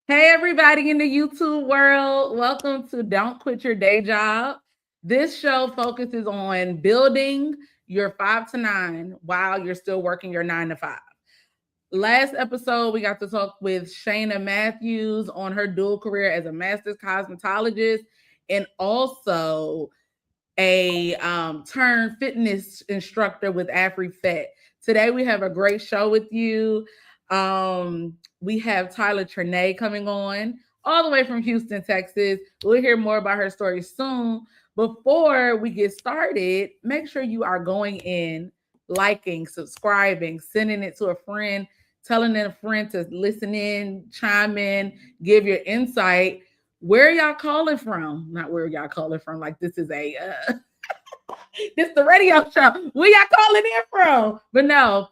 Hey, everybody in the YouTube world. Welcome to Don't Quit Your Day Job. This show focuses on building your 5 to 9 while you're still working your 9 to 5. Last episode, we got to talk with Shayna Matthews on her dual career as a master's cosmetologist and also a turned fitness instructor with AfriFet. Today we have a great show with you. We have Tyler Trenay coming on all the way from Houston, Texas. We'll hear more about her story soon. Before we get started, make sure you are going in, liking, subscribing, sending it to a friend, telling a friend to listen in, chime in, give your insight. Where y'all calling from? Not where y'all calling from. Like this is a this the radio show. Where y'all calling in from? But no,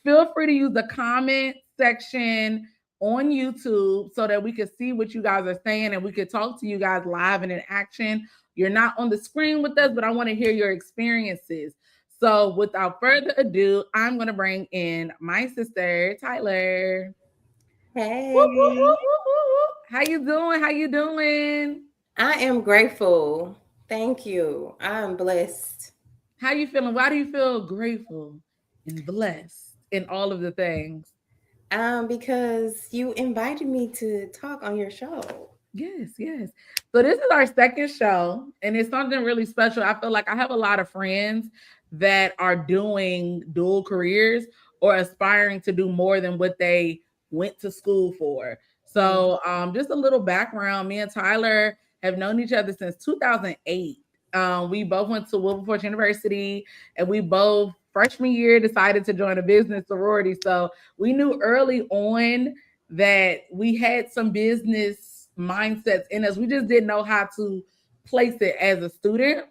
feel free to use the comment section on YouTube so that we can see what you guys are saying and we could talk to you guys live and in action. You're not on the screen with us, but I want to hear your experiences. So without further ado, I'm going to bring in my sister, Tyler. Woo, woo, woo, Hey, woo, woo. How you doing? How you doing? I am grateful. Thank you. I'm blessed. How you feeling? Why do you feel grateful and blessed in all of the things? Because you invited me to talk on your show. Yes, yes. So this is our second show, and it's something really special. I feel like I have a lot of friends that are doing dual careers or aspiring to do more than what they went to school for. Mm. So, just a little background. Me and Tyler have known each other since 2008. We both went to Wilberforce University, and we both freshman year decided to join a business sorority. So we knew early on that we had some business mindsets in us. We just didn't know how to place it as a student.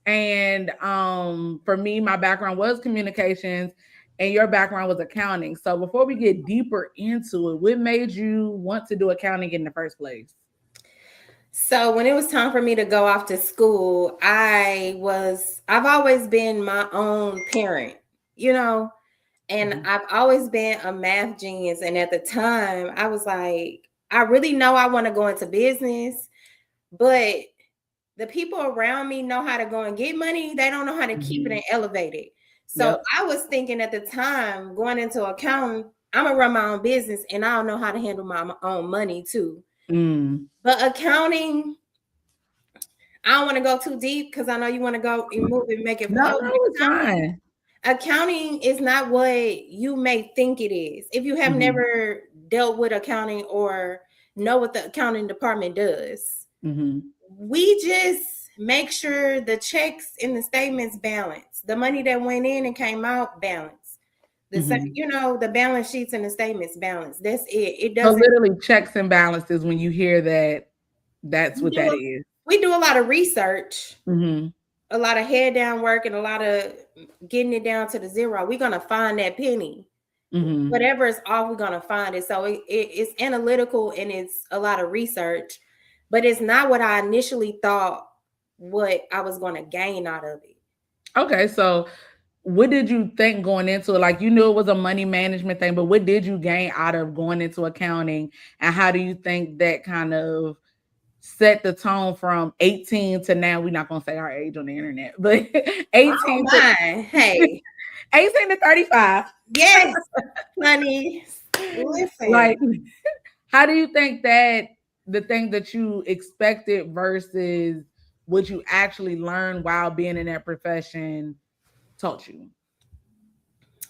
And for me, my background was communications and your background was accounting. So before we get deeper into it, what made you want to do accounting in the first place? So when it was time for me to go off to school, I've always been my own parent, you know, and Mhm. I've always been a math genius. And at the time, I was like, I really know I want to go into business, but the people around me know how to go and get money. They don't know how to keep it Mhm. and elevate it. So Yep. I was thinking at the time, going into accounting, I'm gonna run my own business and I don't know how to handle my own money too. Mm. But accounting, I don't want to go too deep because I know you want to go and move and make it No, flow. no, it's fine. Accounting is not what you may think it is. If you have Mhm. never dealt with accounting or know what the accounting department does, Mhm. we just make sure the checks and the statements balance. The money that went in and came out balance. Mhm. The balance sheets and the statements balance. That's it. It So doesn't. literally checks and balances when you hear that, that's We what do that a, is. we do a lot of research, Mhm. a lot of head down work, and a lot of getting it down to the zero. We're gonna find that penny. Mhm. Whatever is off, we're gonna find it. So it's analytical and it's a lot of research, but it's not what I initially thought what I was gonna gain out of it. Okay, so what did you think going into it? Like you knew it was a money management thing, but what did you gain out of going into accounting? And how do you think that kind of set the tone from 18 to now? We're not gonna say our age on the internet, but I don't 18 to mind. Hey, 18 to 35. yes, honey. Listen, Like, how do you think that the thing that you expected versus what you actually learned while being in that profession taught you?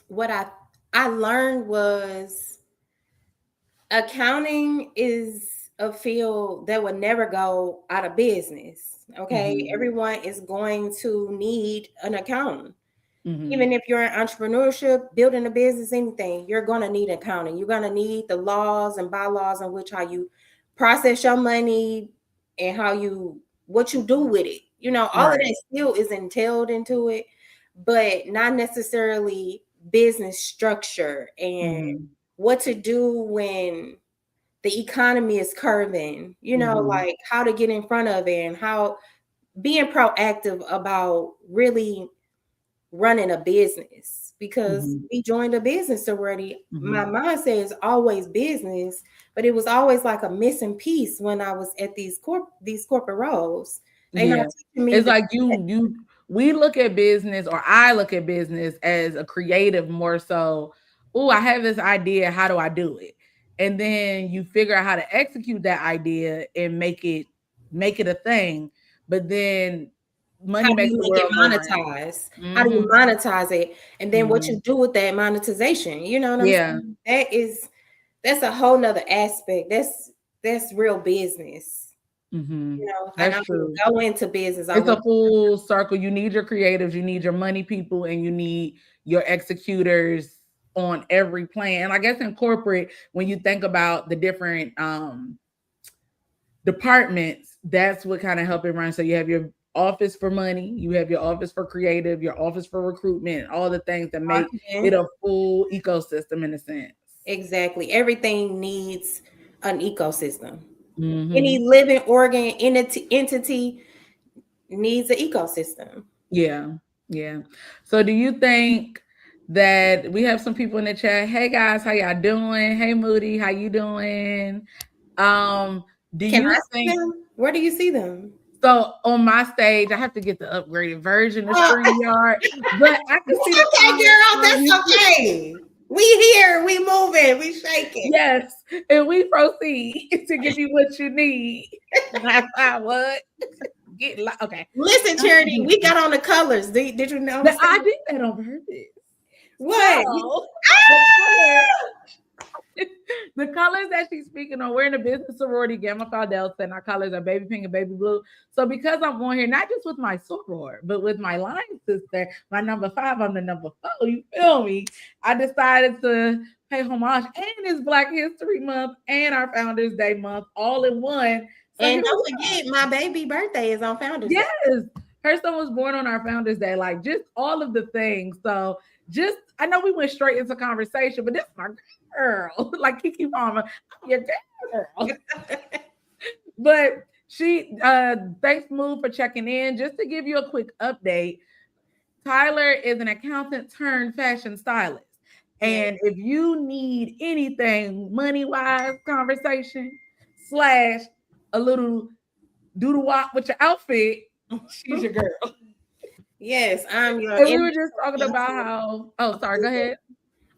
what I learned was accounting is a field that would never go out of business. Okay, Mhm. everyone is going to need an accountant. Mhm. Even if you're in entrepreneurship, building a business, anything, you're going to need accounting. You're going to need the laws and bylaws in which how you process your money and what you do with it. All of Right. that still is entailed into it, but not necessarily business structure and Mhm. what to do when the economy is curving, Mhm. like how to get in front of it and how being proactive about really running a business. because we joined a business sorority. My mindset is always business, but it was always like a missing piece when I was at these corporate roles. They not teaching me it's like we look at business, or I look at business as a creative more so. Oh, I have this idea. How do I do it? And then you figure out how to execute that idea and make it a thing. But then how money do makes you the make it world go round. monetize? How do you monetize it? And then what you do with that monetization, you know what I'm Yeah. saying? That's a whole nother aspect. That's real business. You know, and That's I'm gonna true. go into business. I It's a want full circle. You need your creatives, you need your money people, and you need your executors on every plan. And I guess in corporate, when you think about the different departments, that's what kind of help it run. So you have your office for money, you have your office for creative, your office for recruitment, all the things that make it a full ecosystem in a sense. exactly. Everything needs an ecosystem. Any living organ entity needs an ecosystem. Yeah. Yeah. So do you think that we have some people in the chat? Hey guys, how y'all doing? Hey Moody, how you doing? Do Can you I see think them? Where do you see them? so on my stage? I have to get the upgraded version of StreamYard, but I can see the Okay, girl, that's okay. We here, we moving, we shaking. Yes, and we proceed to give you what you need. What? Okay. Listen, Charity, we got on the colors. Did you know? I did that on purpose. What? So, the colors that she's speaking on, we're in a business sorority, Gamma Phi Delta, and our colors are baby pink and baby blue. So because I'm on here, not just with my soror, but with my line sister, my number 5, I'm the number 4, you feel me? I decided to pay homage, and it's Black History Month and our Founders Day month all in one. So and don't forget, my baby birthday is on Founders Day. Day. Her son was born on our Founders Day, like just all of the things. So just, I know we went straight into conversation, but this is my girl, like Kiki Palmer, I'm your girl. But she, thanks Move for checking in. Just to give you a quick update, Tyler is an accountant turned fashion stylist. And if you need anything money-wise conversation / a little doodle wop with your outfit, she's your girl. Yes, I'm your. And we were just talking about how. Oh, sorry. Go ahead.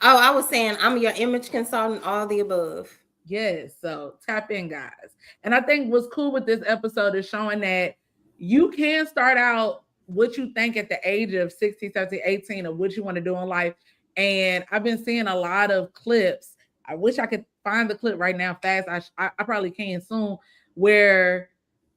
Oh, I was saying I'm your image consultant. All the above. Yes. So tap in, guys. And I think what's cool with this episode is showing that you can start out what you think at the age of 16, 17, 18 of what you want to do in life. And I've been seeing a lot of clips. I wish I could find the clip right now fast. I probably can soon, where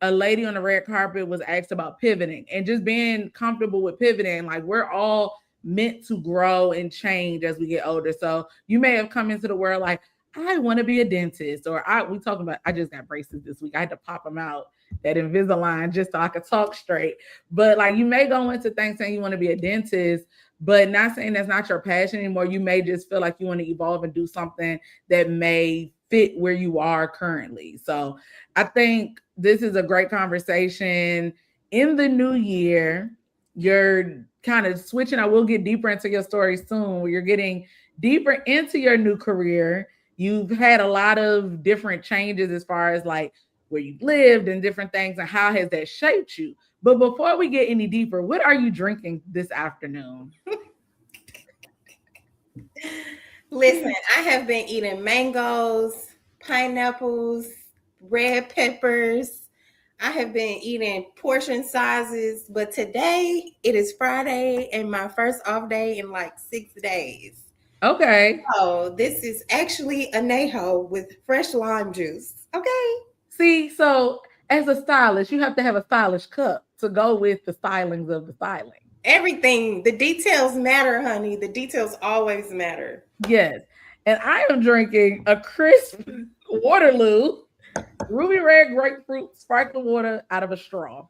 a lady on the red carpet was asked about pivoting and just being comfortable with pivoting. Like, we're all meant to grow and change as we get older. So you may have come into the world like, I want to be a dentist, or we talking about, I just got braces this week. I had to pop them out, that Invisalign, just so I could talk straight. But like, you may go into things saying you want to be a dentist, but not saying that's not your passion anymore. You may just feel like you want to evolve and do something that may fit where you are currently. So I think this is a great conversation. In the new year, you're kind of switching. I will get deeper into your story soon, where you're getting deeper into your new career. You've had a lot of different changes as far as like where you've lived and different things, and how has that shaped you? But before we get any deeper, what are you drinking this afternoon? Listen, I have been eating mangoes, pineapples, red peppers. I have been eating portion sizes, but today it is Friday and my first off day in like 6 days. Okay. Oh, this is actually anejo with fresh lime juice. Okay. See, so as a stylist, you have to have a stylish cup to go with the stylings of the styling. Everything, the details matter, honey. The details always matter. Yes. And I am drinking a crisp Waterloo ruby red grapefruit sparkling water out of a straw.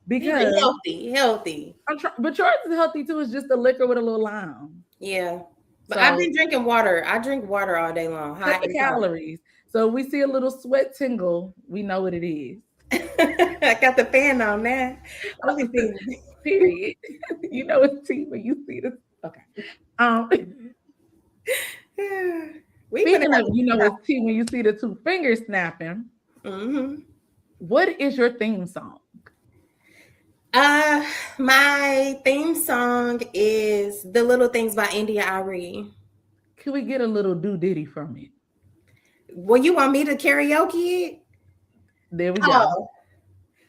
Because healthy. But yours is healthy too. It's just a liquor with a little lime. Yeah. But I've been drinking water. I drink water all day long. High in calories. So we see a little sweat tingle. We know what it is. I got the fan on now. Period. You know it's tea when you see the Okay. Um, We speaking finna of, you know, it's tea when you see the two fingers snapping. Mm-hmm. What is your theme song? Uh, my theme song is "The Little Things" by India Arie. Can we get a little do ditty from it? Well, you want me to karaoke it? There we go. Oh,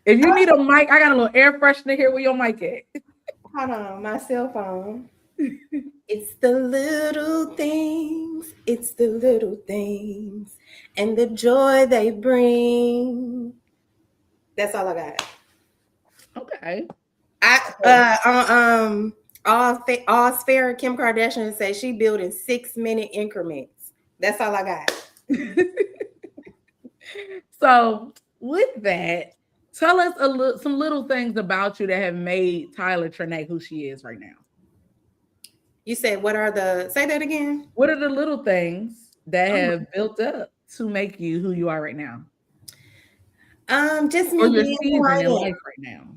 If you need a mic, I got a little air freshener here. Where your mic at? hold on, my cell phone. It's the little things, it's the little things, and the joy they bring. That's all I got. Okay. All Sphere Kim Kardashian says she building 6-minute increments. That's all I got. So with that, tell us some little things about you that have made Tyler Trenay who she is right now. You said say that again? What are the little things that have built up to make you who you are right now? Just Or me your being who I season in am. life right now?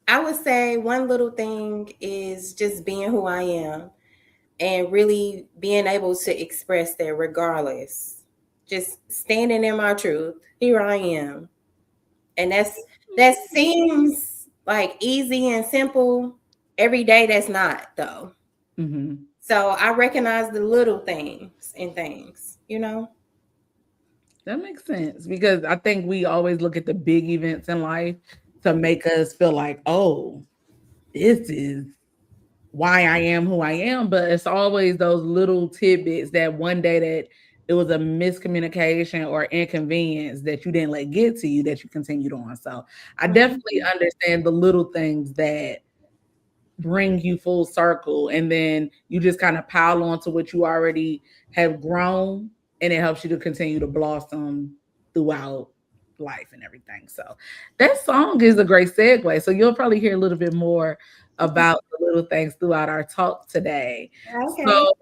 I would say one little thing is just being who I am and really being able to express that regardless. Just standing in my truth. Here I am. And that seems like easy and simple. Every day that's not though. Mm-hmm. So I recognize the little things and things, you know? That makes sense because I think we always look at the big events in life to make us feel like, oh, this is why I am who I am. But it's always those little tidbits that one day that it was a miscommunication or inconvenience that you didn't let get to you that you continued on. So I definitely understand the little things that bring you full circle, and then you just kind of pile on to what you already have grown, and it helps you to continue to blossom throughout life and everything. So that song is a great segue, so you'll probably hear a little bit more about the little things throughout our talk today. Okay. So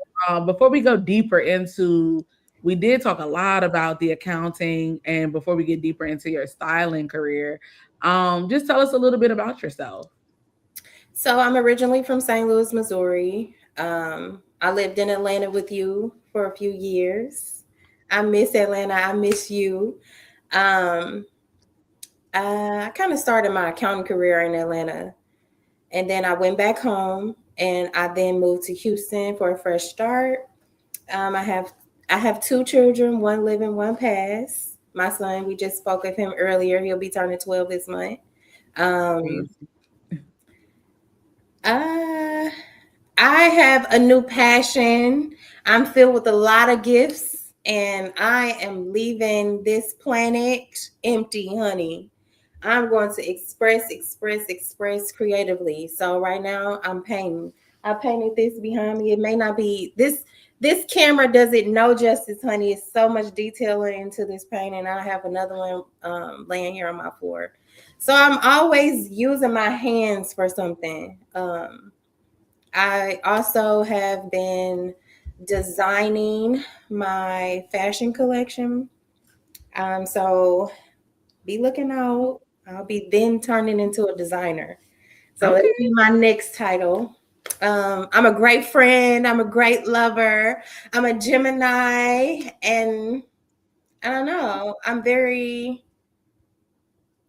before we go deeper into, we did talk a lot about the accounting, and before we get deeper into your styling career, just tell us a little bit about yourself. So I'm originally from St. Louis, Missouri. I lived in Atlanta with you for a few years. I miss Atlanta. I miss you. Um, I kind of started my accounting career in Atlanta, and then I went back home, and I then moved to Houston for a fresh start. I have 2 children, one living, one passed. My son, we just spoke of him earlier. He'll be turning 12 this month. Um, uh, I have a new passion. I'm filled with a lot of gifts, and I am leaving this planet empty, honey. I'm going to express creatively. So right now I'm painting. I painted this behind me. It may not be this camera does it no justice, honey. It's so much detailing into this painting. I have another one laying here on my floor. So I'm always using my hands for something. I also have been designing my fashion collection. So be looking out. I'll be then turning into a designer. So Okay. it'll be my next title. I'm a great friend. I'm a great lover. I'm a Gemini. And I don't know. I'm very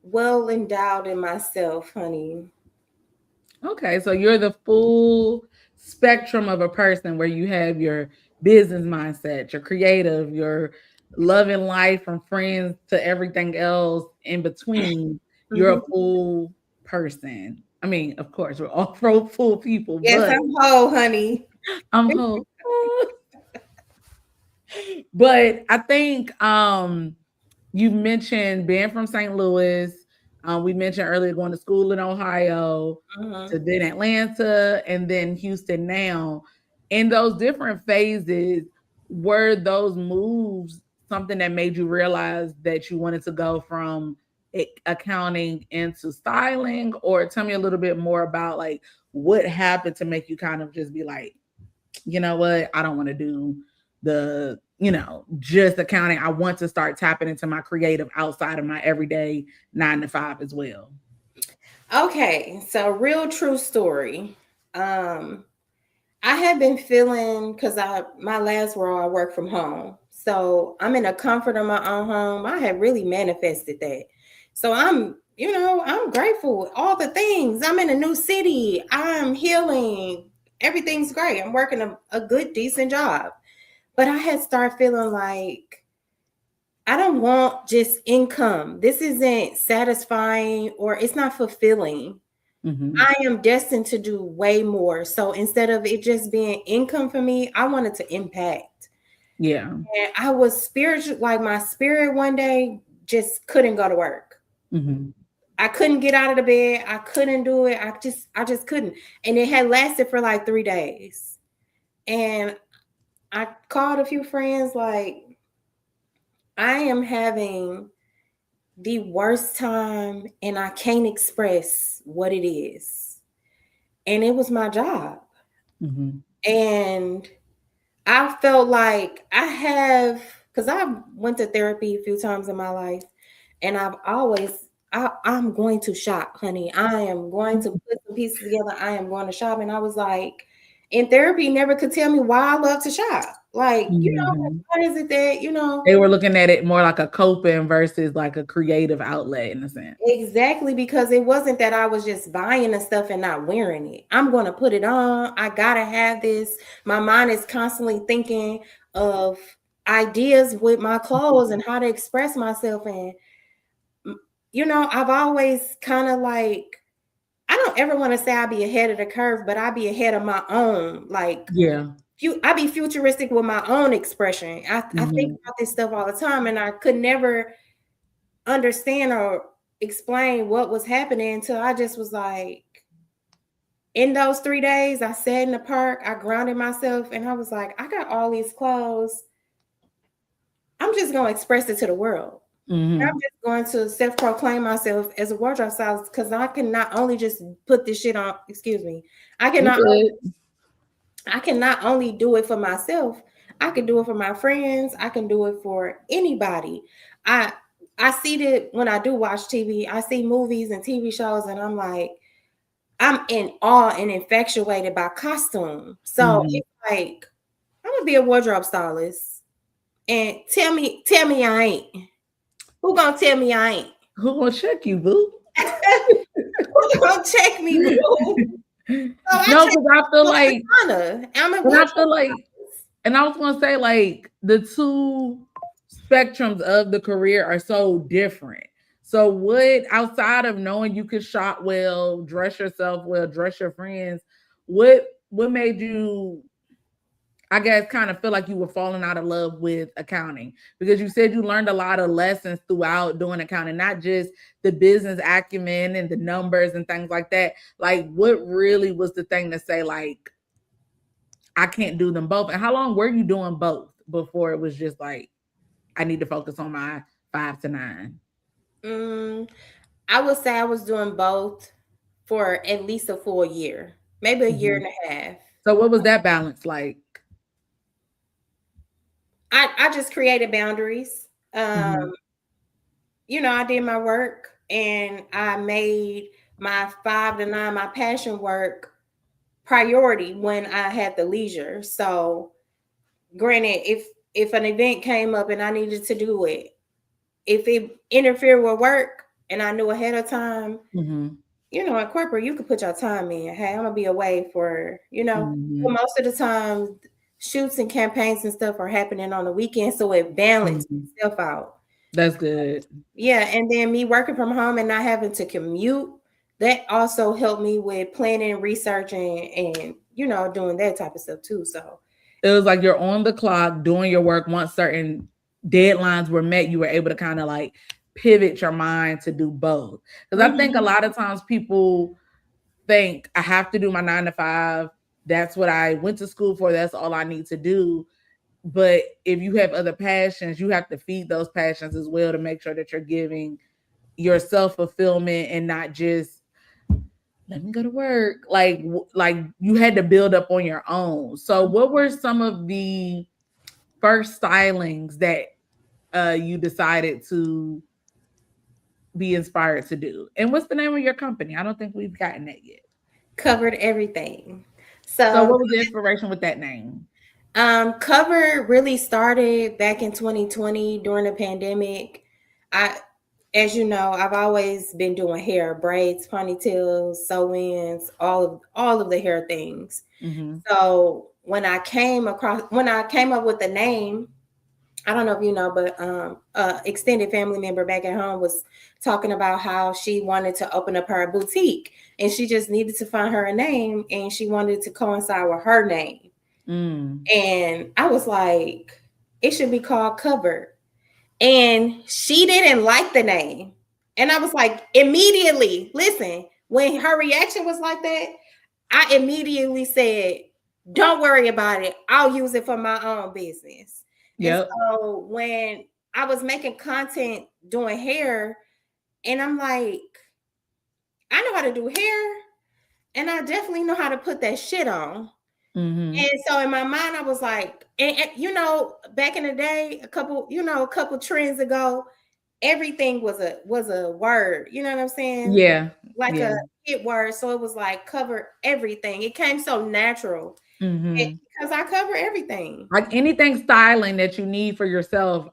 well endowed in myself, honey. Okay, so you're the full spectrum of a person where you have your business mindset, your creative, your loving life from friends to everything else in between. You're a Mhm. full person. I mean, of course, we're all full people, Yes, but I'm whole, honey. I'm whole. But I think you mentioned being from St. Louis. We mentioned earlier going to school in Ohio, Mhm. to then Atlanta, and then Houston now. In those different phases, were those moves something that made you realize that you wanted to go from accounting into styling? Or tell me a little bit more about like what happened to make you kind of just be like, you know what, I don't want to do the, just accounting. I want to start tapping into my creative outside of my everyday 9 to 5 as well. Okay, so real true story. I have been feeling, because my last role I work from home. So I'm in the comfort of my own home. I have really manifested that. So I'm grateful. All the things. I'm in a new city. I'm healing. Everything's great. I'm working a good, decent job. But I had started feeling like I don't want just income. This isn't satisfying, or it's not fulfilling. Mm-hmm. I am destined to do way more. So instead of it just being income for me, I wanted to impact. Yeah. And I was spiritual, like my spirit one day just couldn't go to work. Mm-hmm. I couldn't get out of the bed. I couldn't do it. I just couldn't. And it had lasted for like 3 days. And I called a few friends, like, I am having the worst time and I can't express what it is. And it was my job. Mm-hmm. And I felt like because I went to therapy a few times in my life, and I'm going to shop, honey. I am going to put some pieces together. I am going to shop. And I was like, in therapy, never could tell me why I love to shop. Like, Mm-hmm. why is it that, They were looking at it more like a coping versus like a creative outlet in a sense. exactly, because it wasn't that I was just buying the stuff and not wearing it. I'm going to put it on. I got to have this. My mind is constantly thinking of ideas with my clothes and how to express myself. And, I've always kind of like, I don't ever want to say I'll be ahead of the curve, but I'll be ahead of my own. Like, Yeah. I be futuristic with my own expression. I think about this stuff all the time, and I could never understand or explain what was happening until I just was like, in those 3 days, I sat in the park, I grounded myself, and I was like, I got all these clothes. I'm just going to express it to the world. Mm-hmm. I'm just going to self-proclaim myself as a wardrobe stylist, because I can not only just put this shit on, excuse me, I cannot only do it for myself, I can do it for my friends, I can do it for anybody. I see that when I do watch TV, I see movies and TV shows, and I'm like, I'm in awe and infatuated by costume. So it's like, I'm gonna be a wardrobe stylist, and tell me I ain't. Who gonna tell me I ain't? Who gonna check you, boo? Who gonna check me, boo? No, because I feel like, stylist. and I was gonna say, like, the two spectrums of the career are so different. So, what outside of knowing you could shop well, dress yourself well, dress your friends, what made you, I guess, kind of feel like you were falling out of love with accounting? Because you said you learned a lot of lessons throughout doing accounting, not just the business acumen and the numbers and things like that. Like, what really was the thing to say, like, I can't do them both? And how long were you doing both before it was just like, I need to focus on my 5 to 9? I would say I was doing both for at least a full year, maybe a year and a half. So what was that balance like? I just created boundaries. Mhm. I did my work, and I made my 5 to 9, my passion work, priority when I had the leisure. So granted, if an event came up and I needed to do it, if it interfered with work and I knew ahead of time, in corporate, you could put your time in. Hey, I'm gonna be away for, but most of the time, shoots and campaigns and stuff are happening on the weekend, so it balances itself out. That's good. Yeah, and then me working from home and not having to commute, that also helped me with planning, researching, and doing that type of stuff too. So It was like you're on the clock doing your work. Once certain deadlines were met, you were able to kind of like pivot your mind to do both. Because I think a lot of times people think, I have to do my 9 to 5. That's what I went to school for. That's all I need to do. But if you have other passions, you have to feed those passions as well to make sure that you're giving yourself fulfillment and not just, let me go to work. Like you had to build up on your own. So what were some of the first stylings that you decided to be inspired to do? And what's the name of your company? I don't think we've gotten that yet. Covered everything. So So what was the inspiration with that name? Cover really started back in 2020 during the pandemic. I, as you know, I've always been doing hair, braids, ponytails, sew-ins, all of the hair things. Mm-hmm. So when I came up with the name, I don't know if you know, but extended family member back at home was talking about how she wanted to open up her boutique and she just needed to find her a name and she wanted to coincide with her name. Mm. And I was like, it should be called Covered. And she didn't like the name. And I was like, immediately, listen, when her reaction was like that, I immediately said, don't worry about it. I'll use it for my own business. And Yep. so when I was making content doing hair, and I'm like, I know how to do hair, and I definitely know how to put that shit on. Mm-hmm. And so in my mind, I was like, and you know, back in the day, a couple trends ago, everything was a word. You know what I'm saying? Yeah. Like Yeah. a hit word. So it was like cover everything. It came so natural Mm-hmm. because I cover everything. Like anything styling that you need for yourself,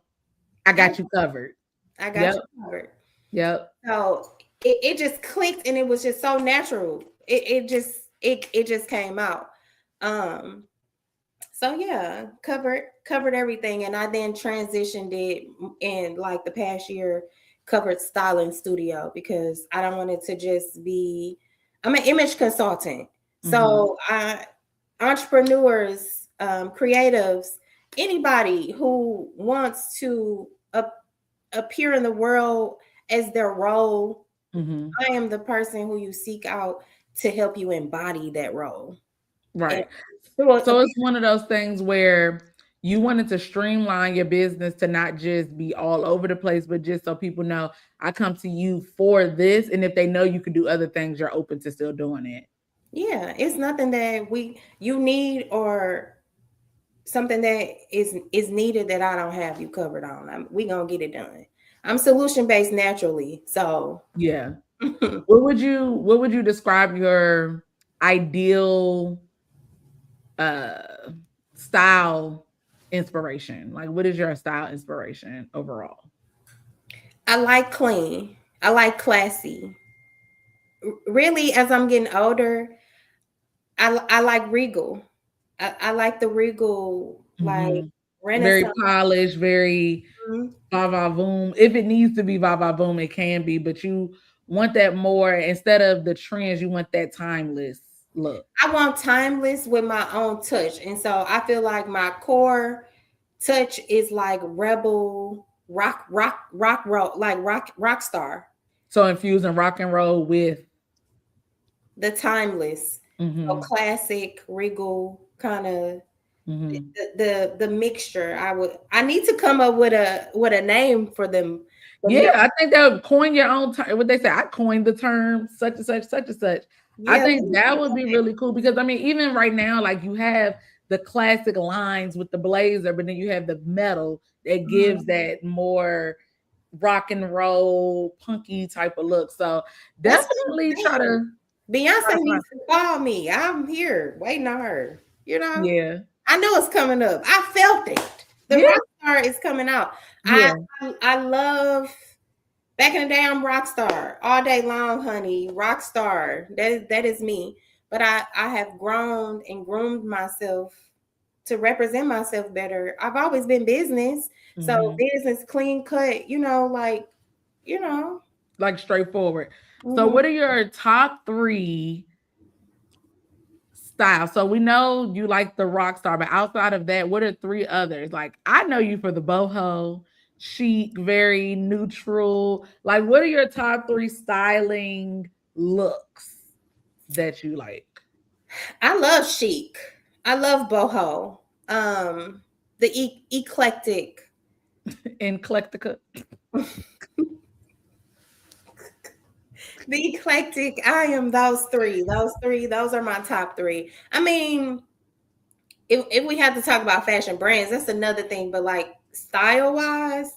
I I, got you covered. I got Yep. you covered. Yep. So it just clicked and it was just so natural. It just came out. Um, So yeah, covered everything, and I then transitioned it in like the past year, covered styling studio because I don't want it to just be. I'm an image consultant, Mm-hmm. so I entrepreneurs, creatives, anybody who wants to appear in the world as their role, Mm-hmm. I am the person who you seek out to help you embody that role. And Right. through So it's one of those things where you wanted to streamline your business to not just be all over the place, but just so people know I come to you for this. And if they know you can do other things, you're open to still doing it. Yeah, it's nothing that you need or something that is needed that I don't have you covered on. We gonna get it done. I'm solution based naturally, so Yeah. What would you describe your ideal uh style inspiration? Like what is your style inspiration overall? I like clean. I like classy. Really, as I'm getting older, I like regal. I like the regal, like Mhm. Very Renaissance. polished, very va va voom. If it needs to be va va voom, it can be, but you want that more instead of the trends, you want that timeless look. I want timeless with my own touch, and so I feel like my core touch is like rebel rock star, So infusing rock and roll with the timeless, so mhm, classic regal kind of mhm. the mixture. I need to come up with a name for them. The Yeah, mix, I think that would coin your own term. What they say, I coined the term such and such, such and such. I yeah, let think me that think would of be it. really cool because I mean, even right now, like you have the classic lines with the blazer, but then you have the metal that gives Mhm. that more rock and roll, punky type of look. So That's what I'm definitely try saying. to try Beyonce to find. needs to call me. I'm here waiting on her. You know. Yeah, I know it's coming up. I felt it. The yeah, rock star is coming out. I yeah. I love back in the day. I'm rock star all day long, honey. Rock star. That is me. But I have grown and groomed myself to represent myself better. I've always been business, so Hmm. business clean cut. Like you know. Like straightforward. So, Mhm. what are your top three style? So we know you like the rock star, but outside of that, what are three others? Like I know you for the boho, chic, very neutral. Like what are your top three styling looks that you like? I love chic. I love boho. The eclectic. Eclectica. The eclectic, I am those three. Those three, those are my top three. I mean, if we have to talk about fashion brands, that's another thing. But like style wise,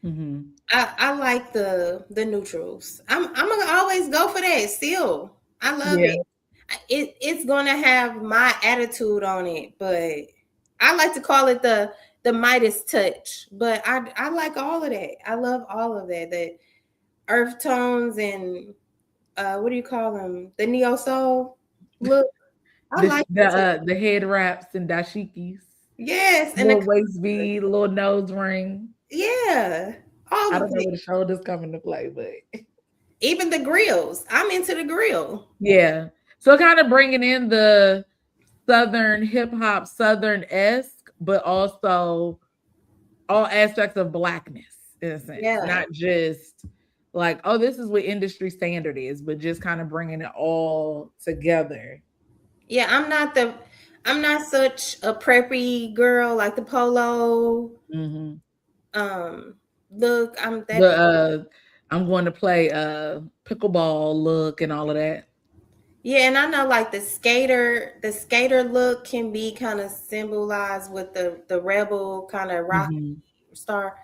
Hmm. I like the neutrals. I'm gonna always go for that still. I love Yeah. it. it's gonna have my attitude on it, but I like to call it the Midas touch. But I like all of that. I love all of that. The earth tones and what do you call them? The neo soul look. I like it too. The head wraps and dashikis, Yes, and little waist bead, little nose ring. yeah, all I of don't know it. where the shoulders come into play, but Even the grills. I'm into the grill. yeah. So kind of bringing in the Southern hip hop, Southern esque, but also all aspects of blackness in a sense, Yeah. not just like, oh, this is what industry standard is, but just kind of bringing it all together. Yeah, I'm not such a preppy girl like the polo Mm-hmm. um look. I'm The that I'm going to play pickleball look and all of that. yeah, and I know like the skater look can be kind of symbolized with the rebel kind of rock Mm-hmm. star.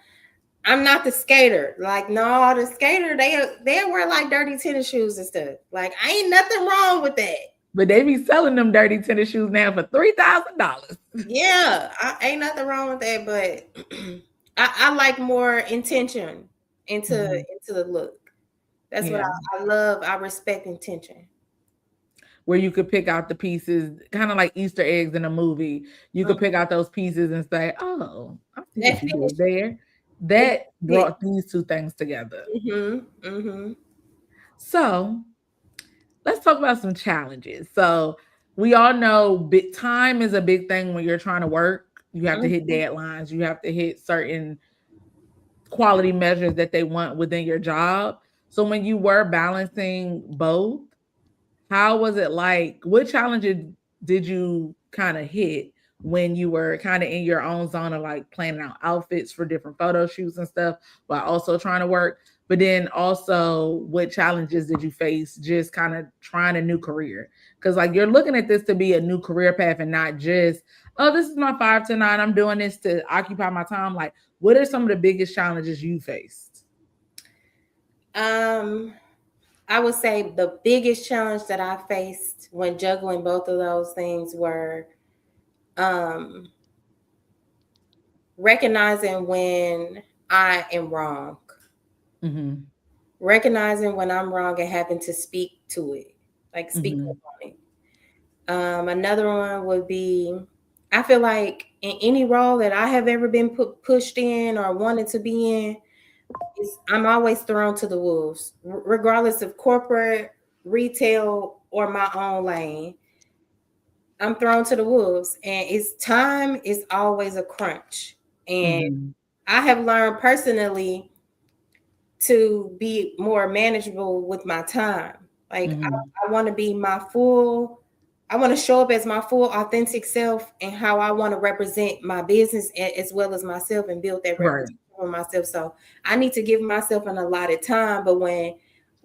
I'm not the skater. Like, no, the skater, they wear like dirty tennis shoes and stuff. Like, I ain't nothing wrong with that. But they be selling them dirty tennis shoes now for $3,000. Yeah, I ain't nothing wrong with that, but I like more intention Mm-hmm. into the look. That's what Yeah, I love. I respect intention. where you could pick out the pieces, kind of like Easter eggs in a movie. You could pick out those pieces and say, "Oh, I see That what you finish did there." it. That brought these two things together. Mm-hmm. So let's talk about some challenges. So we all know big time is a big thing when you're trying to work. You have to hit Hmm. deadlines. You have to hit certain quality measures that they want within your job. So when you were balancing both, how was it like? What challenges did you kind of hit when you were kind of in your own zone of like planning out outfits for different photo shoots and stuff while also trying to work? But then also, what challenges did you face just kind of trying a new career? Because like you're looking at this to be a new career path and not just, oh, this is my 5 to 9. I'm doing this to occupy my time. Like, what are some of the biggest challenges you faced? Um, I would say the biggest challenge that I faced when juggling both of those things were um recognizing when I am wrong, Mm-hmm. recognizing when I'm wrong and having to speak to it, like speak Mm-hmm. up on it. Another one would be I feel like in any role that I have ever been pushed in or wanted to be in, I'm always thrown to the wolves, regardless of corporate, retail, or my own lane. I'm thrown to the wolves, and it's time is always a crunch. And Mm-hmm. I have learned personally to be more manageable with my time. Like Mm-hmm. I want to be I want to show up as my full authentic self and how I want to represent my business as well as myself and build that Right. reputation for myself. So I need to give myself an allotted time. But when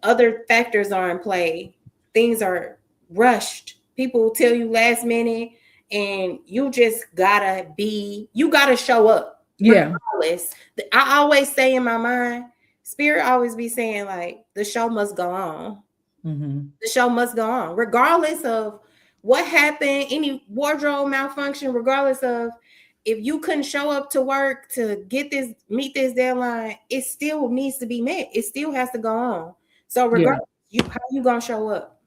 other factors are in play, things are rushed. People tell you last minute and you gotta show up Yeah. regardless. I always say in my mind, Spirit always be saying like the show must go on. Mm-hmm. The show must go on, regardless of what happened, any wardrobe malfunction, regardless of if you couldn't show up to work to meet this deadline, it still needs to be met. It still has to go on. So Yeah. regardless, how you gonna show up?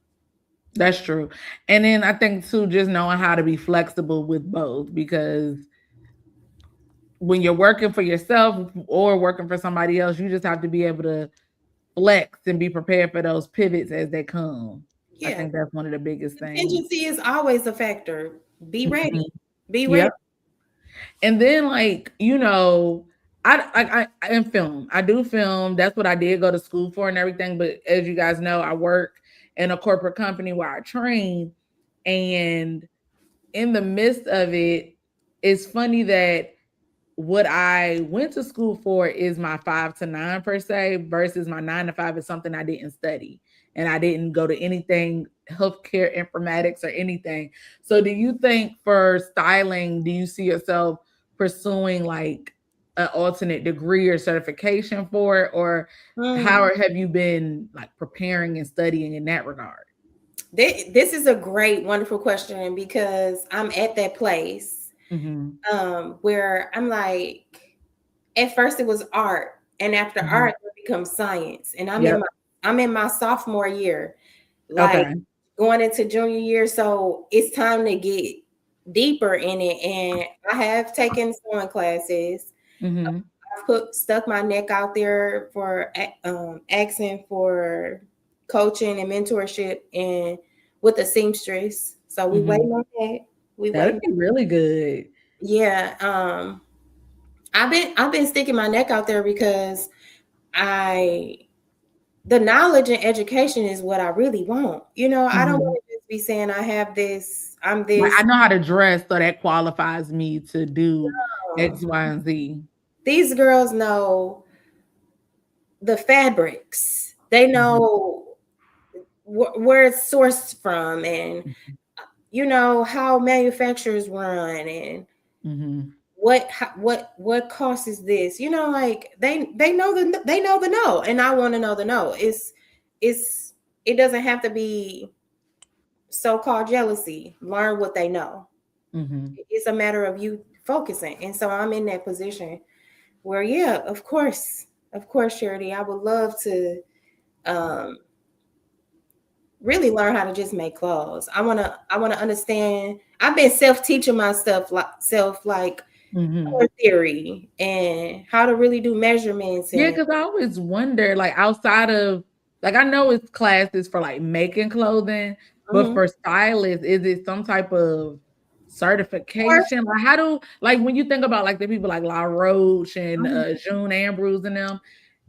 That's true. And then I think too, just knowing how to be flexible with both, because when you're working for yourself or working for somebody else, you just have to be able to flex and be prepared for those pivots as they come. I Yeah, think that's one of the biggest things. contingency is always a factor. Be ready. Mhm. Be ready. Yep. And then like, I in film. I do film. That's what I did go to school for and everything. But as you guys know, I work in a corporate company where I train, and in the midst of it, it's funny that what I went to school for is my 5 to 9 per se, versus my 9 to 5 is something I didn't study. And I didn't go to anything healthcare informatics or anything. So do you think for styling, do you see yourself pursuing like an alternate degree or certification for it? Or Mm. how have you been like preparing and studying in that regard? This is a great, wonderful question because I'm at that place Mm-hmm. where I'm like, at first it was art, and after Mm-hmm. art it becomes science, and Yep. I'm in my sophomore year, like Okay. going into junior year, so it's time to get deeper in it. And I have taken sewing classes. Mm-hmm. I've stuck my neck out there for asking for coaching and mentorship and with a seamstress. So we Mm-hmm. waiting on that. We That'd waiting. be really good. Yeah. I've been sticking my neck out there because I the knowledge and education is what I really want. I don't Mm-hmm. want to just be saying I have this, I'm Like I this. know how to dress, so that qualifies me to do No. X, Y, and Z. These girls know the fabrics. They Mm-hmm. know where it's sourced from, and how manufacturers run, and Mm-hmm. what causes this. Like they know the no, and I want to know the no. It's it doesn't have to be so-called jealousy. Learn what they know. Mm-hmm. It's a matter of you focusing. And so I'm in that position where, yeah, of course, Charity, I would love to um, really learn how to just make clothes. I wanna understand. I've been self-teaching myself like Mm-hmm. color theory and how to really do measurements Yeah, and because I always wonder, like outside of like I know it's classes for like making clothing, but mhm. for stylists, is it some type of Or certification? Like how do like when you think about like the people like La Roche and mhm. June Ambrose and them,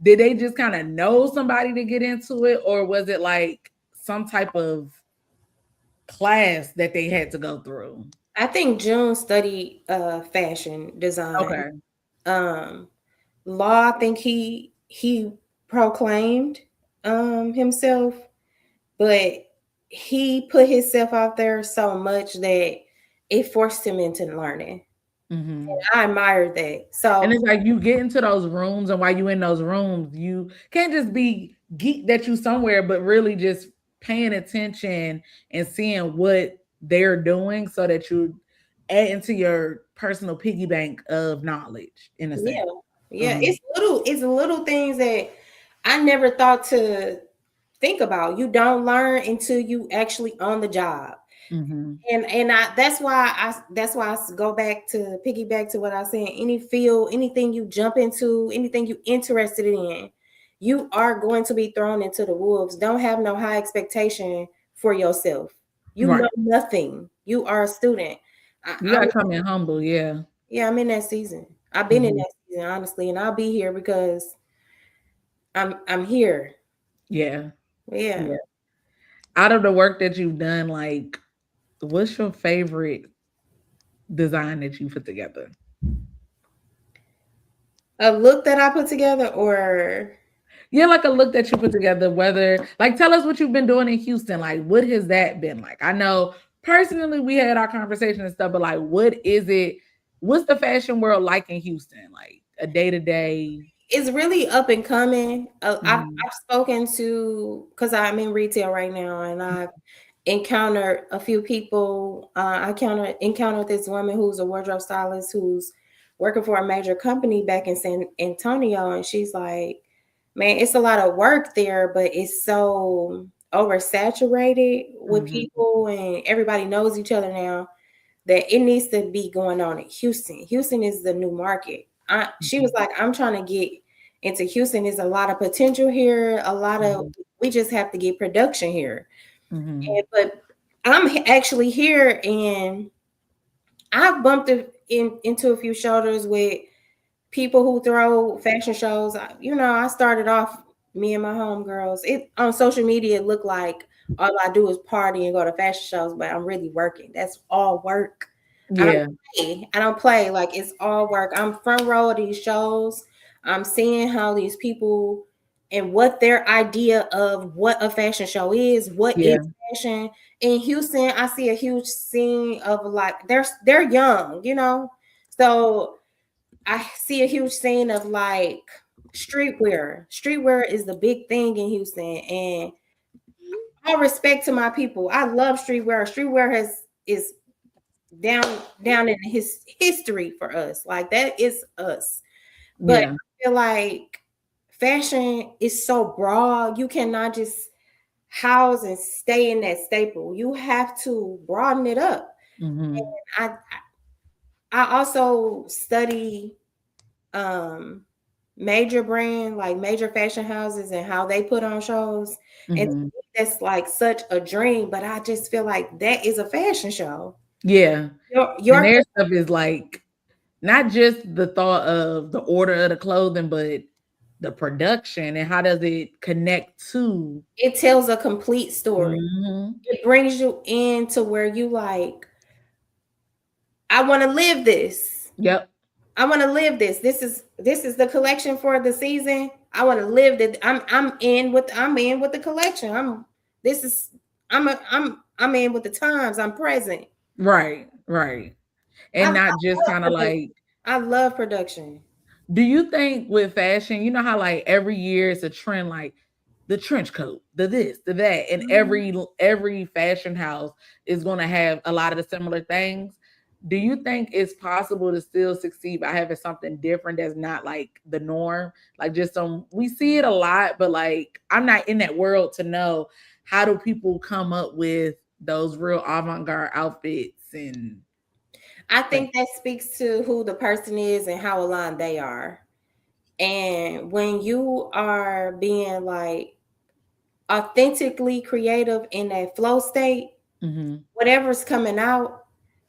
did they just kind of know somebody to get into it, or was it like some type of class that they had to go through? I think June studied fashion design. Okay. Um, Law, I think he proclaimed himself, but he put himself out there so much that it forced him into learning. Mm-hmm. I admired that. And So it's like you get into those rooms, and while you in those rooms, you can't just be geek that you somewhere, but really just paying attention and seeing what they're doing so that you add into your personal piggy bank of knowledge in a yeah, sense. yeah, Uh-huh. it's little things that I never thought to think about. You don't learn until you actually on the job. Mm-hmm. And that's why I go back to piggyback to what I said. Any field, anything you jump into, anything you interested in, you are going to be thrown into the wolves. Don't have no high expectation for yourself. You Right. know nothing. You are a student. You gotta come in humble, yeah. Yeah, I'm in that season. I've been in Mm-hmm. that season, honestly, and I'll be here because I'm here. Yeah. Yeah. Yeah. Out of the work that you've done, like what's your favorite design that you put together? A look that I put together, or Yeah, like a look that you put together, whether like tell us what you've been doing in Houston. Like, what has that been like? I know personally we had our conversation and stuff, but like what is it? What's the fashion world like in Houston? Like a day to day. it's really up and coming. Mhm, I've spoken to, because I'm in retail right now, and I've encountered a few people. I encountered this woman who's a wardrobe stylist who's working for a major company back in San Antonio, and she's like, "Man, it's a lot of work there, but it's so oversaturated with mhm, people, and everybody knows each other now that it needs to be going on in Houston. Houston is the new market." She was mhm, like, "I'm trying to get into Houston. There's a lot of potential here. A lot of mhm, we just have to get production here." mhm. But I'm actually here, and I've bumped into a few shoulders with people who throw fashion shows. I started off, me and my homegirls. It on social media, it looked like all I do is party and go to fashion shows, but I'm really working. That's all work. I don't Yeah, play. I don't play. Like, it's all work. I'm front row of these shows. I'm seeing how these people and what their idea of what a fashion show is, what is yeah, fashion. In Houston, I see a huge scene of, like, they're young, so I see a huge scene of, like, streetwear. Streetwear is the big thing in Houston, and all respect to my people. I love streetwear. Streetwear is down in his history for us. Like that is us. But Yeah. I feel like fashion is so broad. You cannot just house and stay in that staple. You have to broaden it up. Mm-hmm. I I also study major brand, like major fashion houses and how they put on shows. And to Mm-hmm. me, that's like such a dream, but I just feel like that is a fashion show. Yeah. And Your their stuff is like not just the thought of the order of the clothing, but the production and how does it connect to. it tells a complete story. Mm-hmm. It brings you into where you like, I want to live this. Yep. I want to live this. This is the collection for the season. I want to live that. I'm in with the collection. This is I'm in with the times. I'm present. Right. Right. And not just love kind of production. like, I love production. do you think with fashion, you know how like every year it's a trend, like the trench coat, the this, the that, and Mhm. every fashion house is going to have a lot of the similar things. Do you think it's possible to still succeed by having something different that's not like the norm? Like just some, we see it a lot, but like I'm not in that world to know how do people come up with those real avant-garde outfits and I like. think that speaks to who the person is and how aligned they are. And when you are being like authentically creative in that flow state, Mhm, whatever's coming out,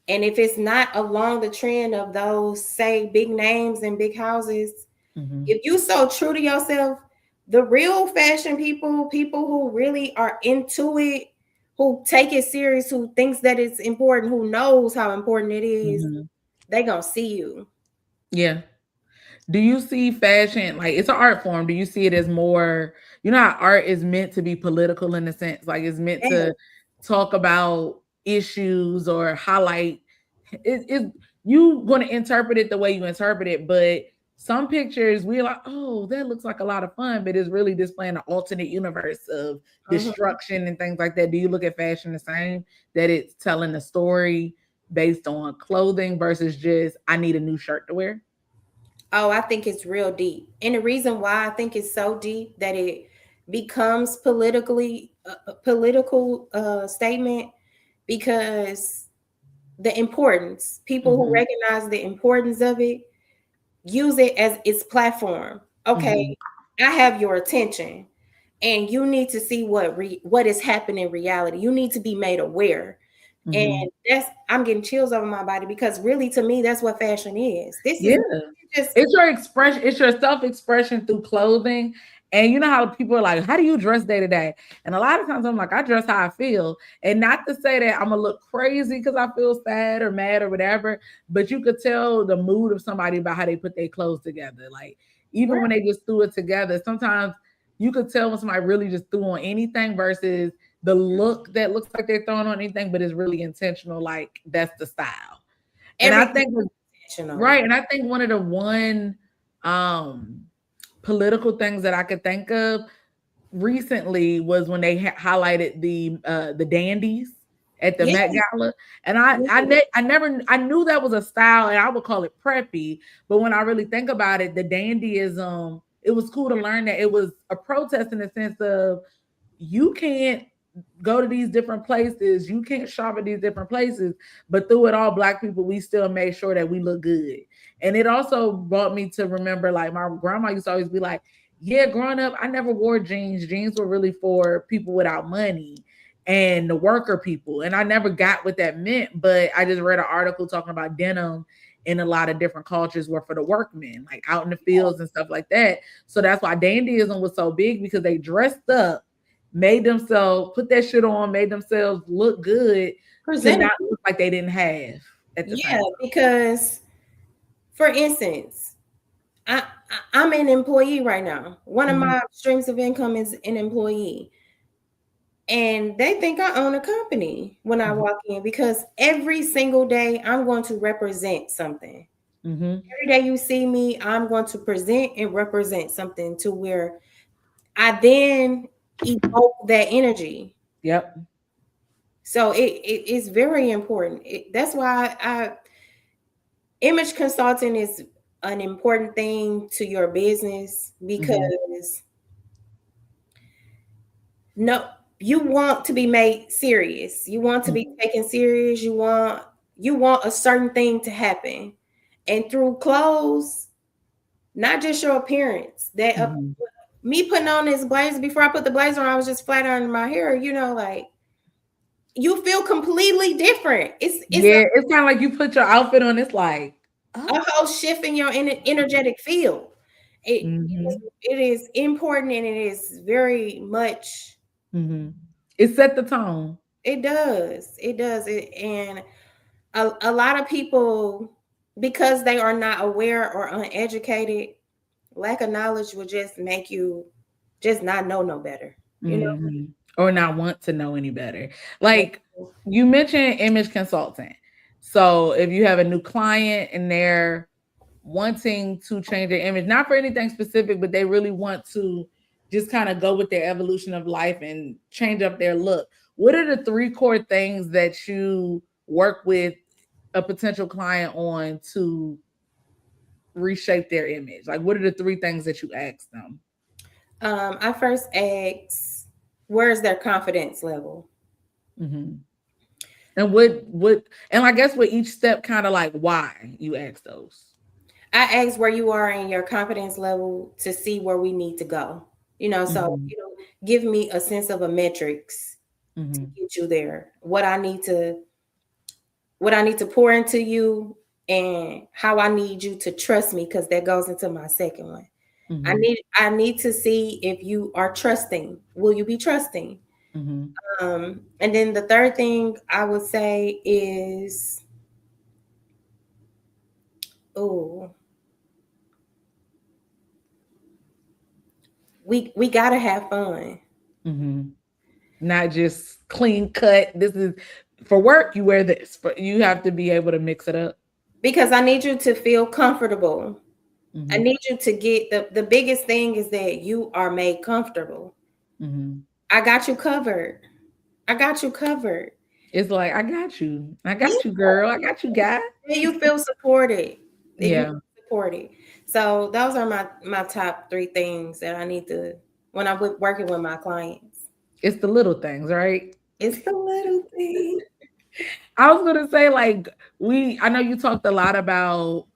and if it's not along the trend of those, say, big names and big houses, mhm, if you so true to yourself, the real fashion people, people who really are into it, who take it serious, who thinks that it's important, who knows how important it is, mhm. they gonna see you. Yeah. Do you see fashion like it's an art form? Do you see it as more, you know, how art is meant to be political in a sense, like it's meant Yeah. to talk about issues or highlight it you going to interpret it the way you interpret it, but some pictures we're like, oh, that looks like a lot of fun, but it's really displaying an alternate universe of Mhm. destruction and things like that. Do you look at fashion the same? That it's telling a story based on clothing versus just I need a new shirt to wear? Oh, I think it's real deep. And the reason why I think it's so deep that it becomes politically a political statement because the importance, people who Mhm. recognize the importance of it, use it as its platform. Okay, Mhm. I have your attention and you need to see what is happening in reality. You need to be made aware. And Mhm. that's I'm getting chills over my body because really to me that's what fashion is. This is Yeah. just It's your expression, it's your self-expression through clothing. And you know how people are like, how do you dress day to day? And a lot of times I'm like, I dress how I feel. And not to say that I'm gonna look crazy because I feel sad or mad or whatever, but you could tell the mood of somebody about how they put their clothes together. Like even when they just threw it together, sometimes you could tell when somebody really just threw on anything versus the look that looks like they're throwing on anything, but is really intentional, like that's the style. And I everything think intentional. right, and I think one of the um political things that I could think of recently was when they highlighted the dandies at the Yeah. Met Gala, and I knew that was a style, and I would call it preppy. But when I really think about it, the dandyism, it was cool to learn that it was a protest in the sense of you can't go to these different places, you can't shop at these different places, but through it all, Black people, we still made sure that we look good. And it also brought me to remember, like my grandma used to always be like, yeah, growing up, I never wore jeans. Jeans were really for people without money and the worker people. And I never got what that meant, but I just read an article talking about denim in a lot of different cultures were for the workmen, like out in the fields and stuff like that. So that's why dandyism was so big because they dressed up, made themselves put that shit on, made themselves look good to not Presentable. look like they didn't have at the Yeah, same because for instance, I'm an employee right now. One of time. my streams of income is an employee. And they think I own a company when I Mhm, walk in because every single day I'm going to represent something. mhm, Every day you see me, I'm going to present and represent something to where I then evoke that energy. Yep. So it is very important. That's why image consulting is an important thing to your business, because no, you want to be made serious. You want to be taken serious. You want a certain thing to happen. And through clothes, not just your appearance. That me putting on this blazer, before I put the blazer on, I was just flat ironing my hair, like you feel completely different. It's it's kind of like you put your outfit on, it's like a whole shift in your energetic field. It is important, and it is very much. It set the tone. It does. And a lot of people, because they are not aware or uneducated, lack of knowledge will just make you just not know no better, or not want to know any better. Like you mentioned image consultant. So if you have a new client and they're wanting to change their image, not for anything specific, but they really want to just kind of go with their evolution of life and change up their look, what are the 3 core things that you work with a potential client on to reshape their image? Like, what are the 3 things that you ask them? I first ask, where's their confidence level? And what and I guess with each step, kind of like why you ask those. I ask where you are in your confidence level to see where we need to go. So give me a sense of a metrics to get you there. What I need to pour into you, and how I need you to trust me, because that goes into my second one. I need to see if you are trusting. Will you be trusting? And then the third thing I would say is, we gotta have fun. Not just clean cut. This is for work. You wear this, but you have to be able to mix it up. Because I need you to feel comfortable. I need you to get the biggest thing is that you are made comfortable. I got you covered. It's like, I got you, girl. I got you, guy. And you feel supported. Yeah. Supported. So those are my top 3 things that I need to, when I'm working with my clients. It's the little things, right? It's the little things. I was gonna say, like, I know you talked a lot about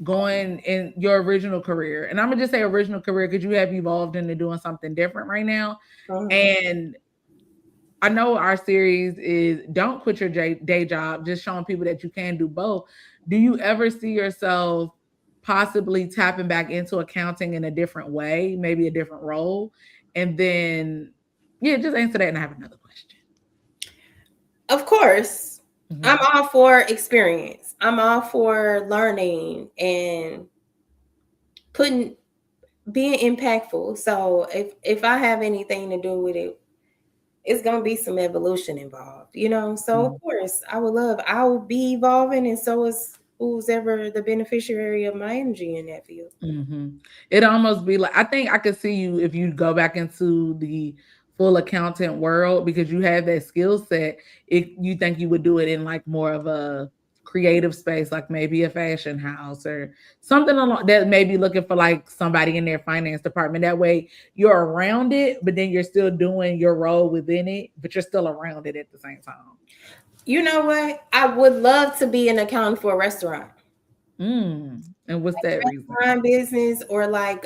going in your original career, and I'm gonna just say original career because you have evolved into doing something different right now. And I know our series is Don't Quit Your Day Job, just showing people that you can do both. Do you ever see yourself possibly tapping back into accounting in a different way, maybe a different role? And then, just answer that, and I have another question. Of course. I'm all for experience. I'm all for learning and being impactful. So if I have anything to do with it, it's going to be some evolution involved, So of course I will be evolving, and so is who's ever the beneficiary of my energy in that field. It almost be like, I think I could see you if you go back into the full accountant world, because you have that skill set. If you think you would do it in like more of a creative space, like maybe a fashion house or something along that, maybe looking for like somebody in their finance department. That way you're around it, but then you're still doing your role within it, but you're still around it at the same time. You know what? I would love to be an accountant for a restaurant. And what's like that reason? Restaurant business, or like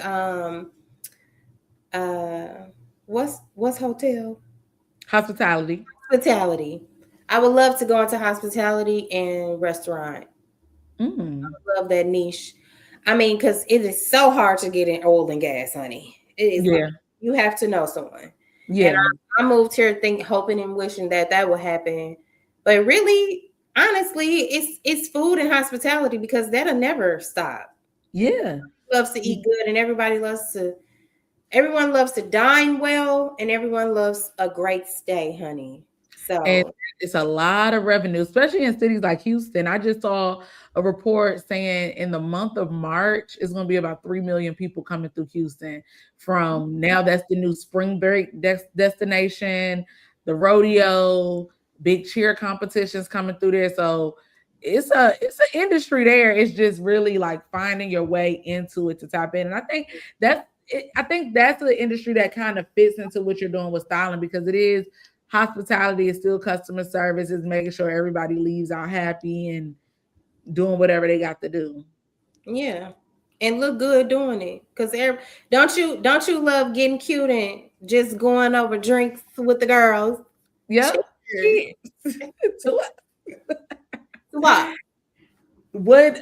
what's hotel? Hospitality. I would love to go into hospitality and restaurant. I would love that niche. I mean, because it is so hard to get in oil and gas, honey. It is. Like, you have to know someone. Yeah. And I moved here hoping and wishing that would happen. But really, honestly, it's food and hospitality, because that'll never stop. Yeah. Everybody loves to eat good, and everyone loves to dine well, and everyone loves a great stay, honey. So, and it's a lot of revenue, especially in cities like Houston. I just saw a report saying in the month of March, it's going to be about 3 million people coming through Houston from now. That's the new spring break destination. the rodeo, big cheer competitions coming through there. So it's an industry there. It's just really like finding your way into it to tap in. And I think that's the industry that kind of fits into what you're doing with styling, because it is hospitality, is still customer service, is making sure everybody leaves out happy and doing whatever they got to do. Yeah. And look good doing it. Cause don't you love getting cute and just going over drinks with the girls? Yep. Cheers. What?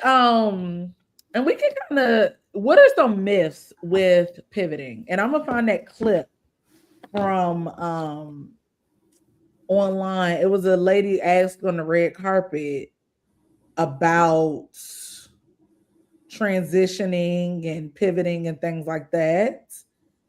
And we can kind of, what are some myths with pivoting? And I'm gonna find that clip from online. It was a lady asked on the red carpet about transitioning and pivoting and things like that.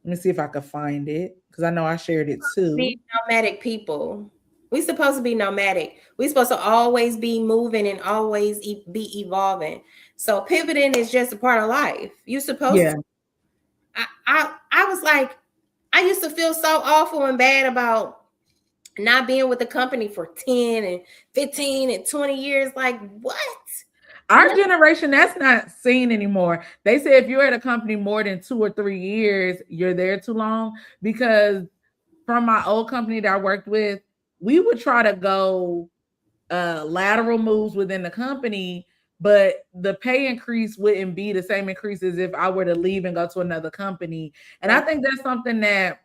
Let me see if I can find it, because I know I shared it too. Be nomadic people. We supposed to be nomadic. We supposed to always be moving and always be evolving. So pivoting is just a part of life. You supposed to. I was like, I used to feel so awful and bad about not being with the company for 10 and 15 and 20 years. Like, what? Our generation, that's not seen anymore. They say if you're at a company more than 2 or 3 years, you're there too long. Because from my old company that I worked with, we would try to go lateral moves within the company, but the pay increase wouldn't be the same increase as if I were to leave and go to another company. And I think that's something that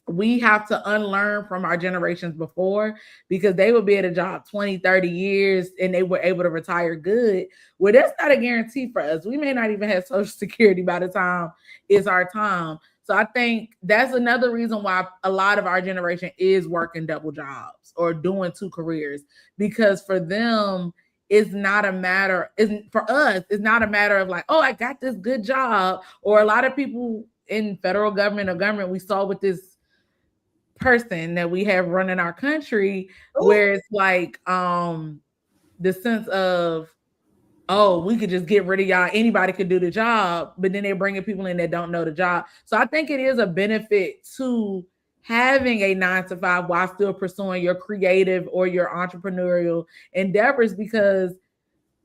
we have to unlearn from our generations before, because they would be at a job 20, 30 years and they were able to retire good. Well, that's not a guarantee for us. We may not even have Social Security by the time it's our time. So I think that's another reason why a lot of our generation is working double jobs or doing 2 careers, because for them, it's not a matter, for us, it's not a matter of like, oh, I got this good job. Or a lot of people in federal government or government, we saw with this person that we have running our country, where it's like the sense of, oh, we could just get rid of y'all, anybody could do the job, but then they're bringing people in that don't know the job. So I think it is a benefit to having a 9-to-5 while still pursuing your creative or your entrepreneurial endeavors, because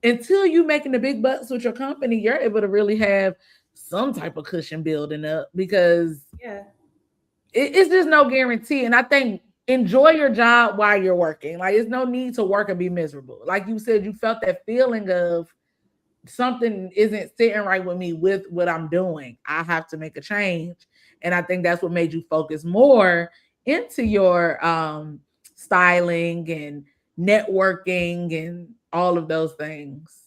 until you making the big bucks with your company, you're able to really have some type of cushion building up, because it's just no guarantee. And I think enjoy your job while you're working. Like, there's no need to work and be miserable. Like you said, you felt that feeling of something isn't sitting right with me with what I'm doing. I have to make a change. And I think that's what made you focus more into your styling and networking and all of those things.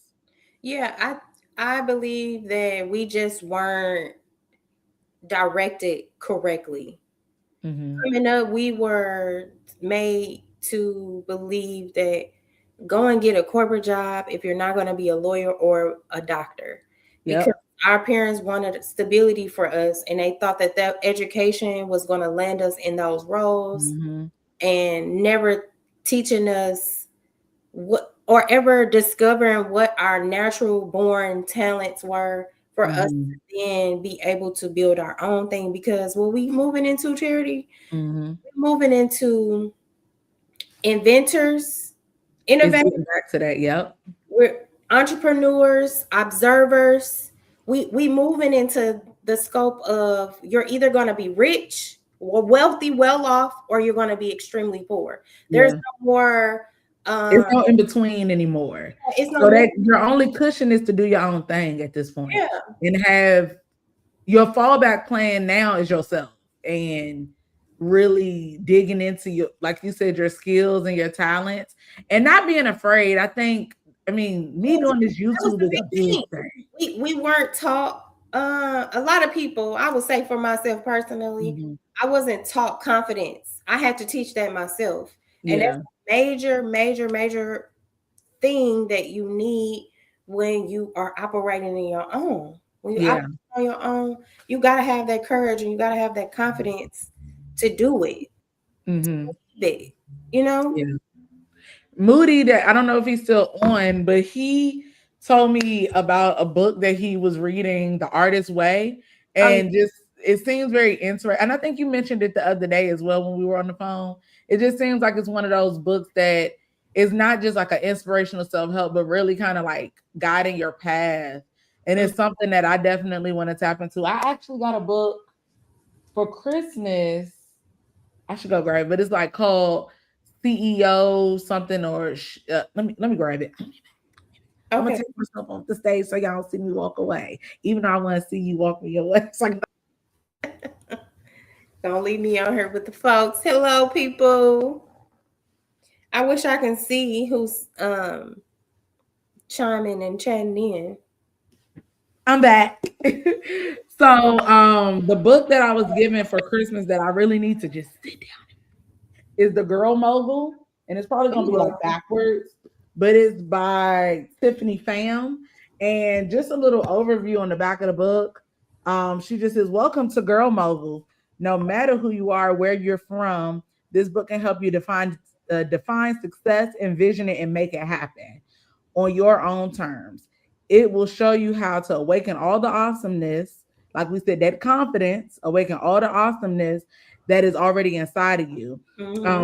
Yeah, I believe that we just weren't directed correctly. Coming up, we were made to believe that go and get a corporate job if you're not going to be a lawyer or a doctor. Because our parents wanted stability for us, and they thought that education was going to land us in those roles, and never teaching us what, or ever discovering what our natural born talents were for us to then be able to build our own thing. Because when we moving into charity, we're moving into inventors, innovators. Back to that, We're entrepreneurs, observers. We moving into the scope of you're either going to be rich or wealthy, well off, or you're going to be extremely poor. There's no more. It's no in between anymore. It's no so that your only cushion is to do your own thing at this point. And have your fallback plan now is yourself, and really digging into your, like you said, your skills and your talents, and not being afraid. Me doing this YouTube is a big thing. We weren't taught. A lot of people, I would say for myself personally, I wasn't taught confidence. I had to teach that myself. And that's a major thing that you need when you are operating in your own. When you operate on your own, you got to have that courage and you got to have that confidence to do it. Moody, that I don't know if he's still on, but he told me about a book that he was reading, The Artist's Way, and it seems very interesting. And I think you mentioned it the other day as well when we were on the phone. It just seems like it's one of those books that is not just like an inspirational self-help, but really kind of like guiding your path. And it's something that I definitely want to tap into. I actually got a book for Christmas. I should go grab it, but it's like called CEO something or let me grab it. Okay. I'm gonna take myself off the stage so y'all see me walk away, even though I want to see you walk me away. It's like, don't leave me out here with the folks. Hello, people. I wish I can see who's chiming and chatting in. I'm back. So the book that I was given for Christmas that I really need to just sit down is The Girl Mogul, and it's probably gonna be like backwards, but it's by Tiffany Pham. And just a little overview on the back of the book. She just says, "Welcome to Girl Mogul. No matter who you are, where you're from, this book can help you define success, envision it, and make it happen on your own terms. It will show you how to awaken all the awesomeness, like we said, that confidence, awaken all the awesomeness that is already inside of you."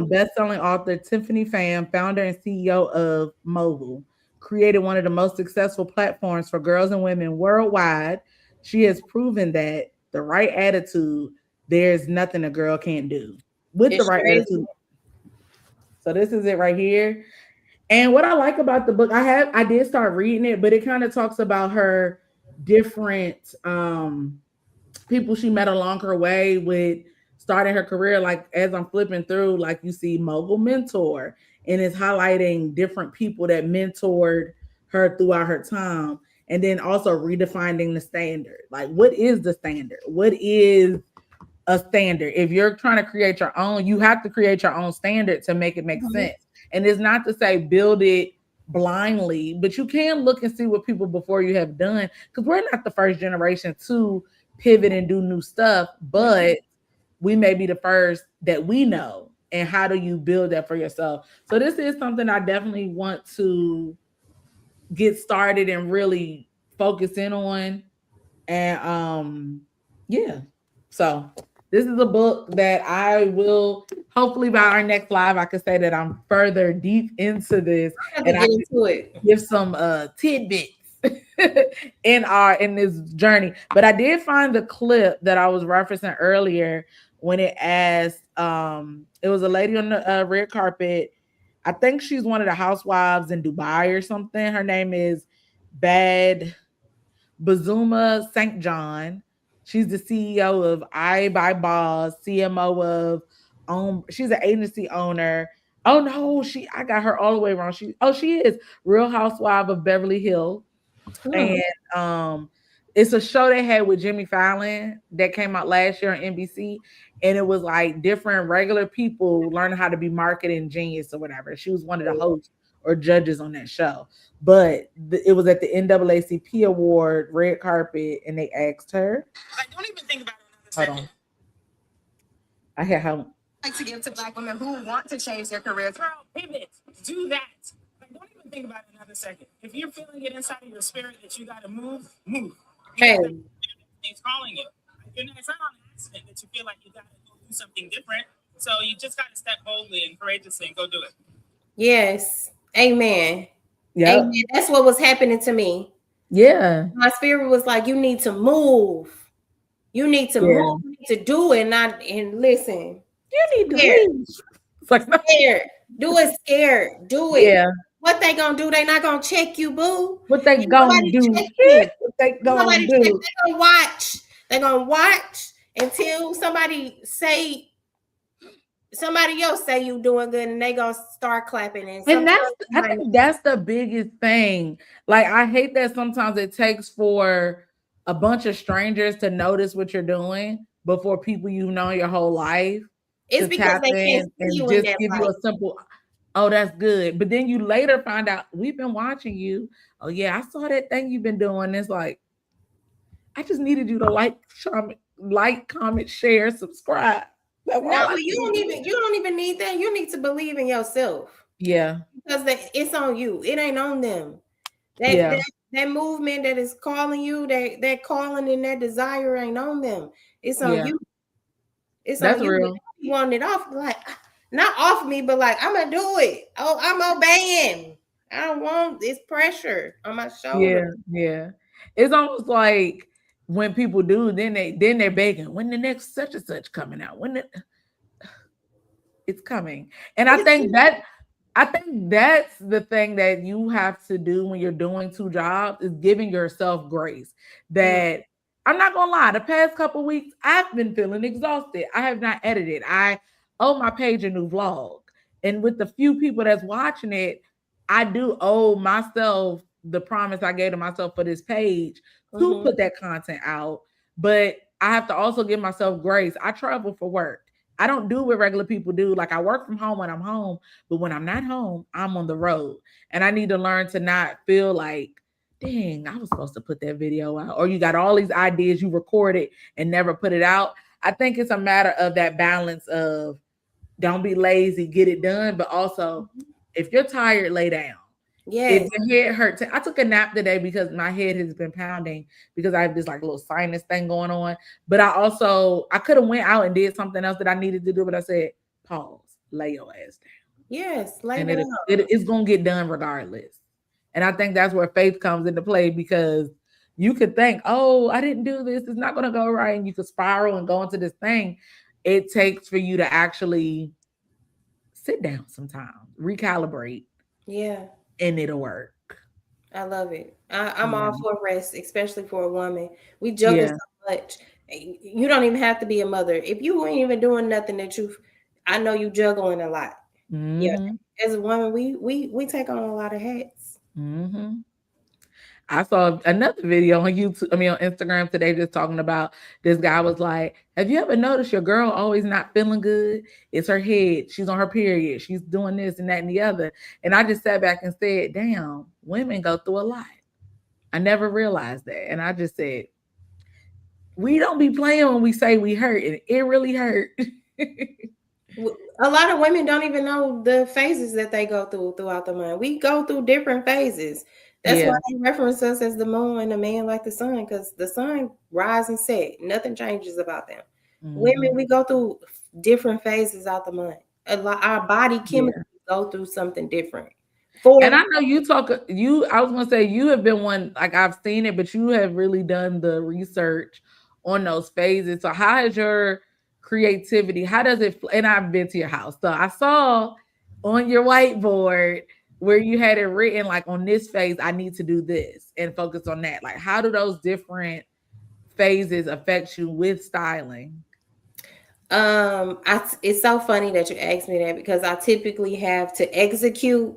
Best-selling author Tiffany Pham, founder and CEO of Mogul, created one of the most successful platforms for girls and women worldwide. She has proven that the right attitude, there's nothing a girl can't do with the right attitude. So this is it right here. And what I like about the book, I did start reading it, but it kind of talks about her different people she met along her way with starting her career. Like as I'm flipping through, like you see Mogul Mentor, and it's highlighting different people that mentored her throughout her time. And then also redefining the standard. Like, what is the standard? What is a standard? If you're trying to create your own, you have to create your own standard to make it make sense. And it's not to say build it blindly, but you can look and see what people before you have done, because we're not the first generation to pivot and do new stuff, but we may be the first that we know. And how do you build that for yourself? So this is something I definitely want to get started and really focus in on. And yeah. So this is a book that I will hopefully by our next live, I can say that I'm further deep into this and I can give some tidbits in this journey. But I did find the clip that I was referencing earlier when it asked, it was a lady on the red carpet. I think she's one of the housewives in Dubai or something. Her name is Bazuma St. John. She's the CEO of I Buy Balls, CMO of she's an agency owner. Oh no, I got her all the way wrong. She is Real Housewife of Beverly Hills. And it's a show they had with Jimmy Fallon that came out last year on NBC. And it was like different regular people learning how to be marketing genius or whatever. She was one of the hosts or judges on that show. But it was at the NAACP award red carpet, and they asked her. I don't even think about it another second. I hear how like to give to Black women who want to change their careers. Girl, pivot, do that. Like, don't even think about it another second. If you're feeling it inside of your spirit that you got to move. Hey, it's calling you. It's not on accident that you feel like you got to go do something different. So you just got to step boldly and courageously and go do it. Yes. Amen. Yeah. Amen. That's what was happening to me. Yeah. My spirit was like, you need to move. You need to move. You need to do it. And listen. You need to move. It's like scared. Do it scared. Do it. Yeah. What they gonna do? They not gonna check you, boo. What they gonna do? What they gonna do? They gonna watch. They gonna watch until somebody else say you doing good, and they gonna start clapping. And I think that's the biggest thing. Like, I hate that sometimes it takes for a bunch of strangers to notice what you're doing before people you've known your whole life. It's because they can't see you just give you a simple, oh, that's good. But then you later find out, we've been watching you. Oh yeah, I saw that thing you've been doing. It's like, I just needed you to like, comment, share, subscribe. No, you don't even need that. You need to believe in yourself. Yeah. Because it's on you. It ain't on them. that movement that is calling you, that calling and that desire ain't on them. It's on Yeah, you. It's that's on you. real. You want it off, like not off me, but like I'm gonna do it. Oh, I'm obeying. I don't want this pressure on my shoulder. Yeah, yeah. It's almost like when people do, then they're begging, when the next such and such coming out, when the it's coming. And I think that's the thing that you have to do when you're doing two jobs is giving yourself grace. Mm, That I'm not gonna lie, the past couple weeks I've been feeling exhausted. I have not edited. I owe my page a new vlog. And with the few people that's watching it, I do owe myself the promise I gave to myself for this page to mhm. put that content out. But I have to also give myself grace. I travel for work. I don't do what regular people do. Like I work from home when I'm home, but when I'm not home, I'm on the road. And I need to learn to not feel like, dang, I was supposed to put that video out. Or you got all these ideas you recorded and never put it out. I think it's a matter of that balance of don't be lazy, get it done. But also, if you're tired, lay down. If Yes, your head hurts, I took a nap today because my head has been pounding because I have this like little sinus thing going on. But I could have went out and did something else that I needed to do, but I said, pause, lay your ass down, yes, lay and down. it's gonna get done regardless. And I think that's where faith comes into play because you could think, oh, I didn't do this, it's not gonna go right, and you could spiral and go into this thing. It takes for you to actually sit down sometimes, recalibrate, Yeah, and it'll work. I love it. I'm Yeah. all for rest, especially for a woman. We juggle Yeah. so much. You don't even have to be a mother. If you ain't even doing nothing I know you juggling a lot. Yeah, Mhm. as a woman, we take on a lot of hats. Mhm. I saw another video on YouTube, I mean on Instagram today just talking about this guy was like, "Have you ever noticed your girl always not feeling good? It's her head. She's on her period. She's doing this and that and the other." And I just sat back and said, "Damn, women go through a lot." I never realized that. And I just said, "We don't be playing when we say we hurt and it really hurt." A lot of women don't even know the phases that they go through throughout the month. We go through different phases. That's why Yeah. they reference us as the moon and the man like the sun, because the sun rise and set. Nothing changes about them. Women, Mhm. we go through different phases out the month. A lot, our body chemically Yeah. go through something different. For And I know I was gonna say you have been one, like I've seen it, but you have really done the research on those phases. So how has your creativity, how does it and I've been to your house. So I saw on your whiteboard where you had it written like on this phase, I need to do this and focus on that. Like how do those different phases affect you with styling? it's so funny that you asked me that because I typically have to execute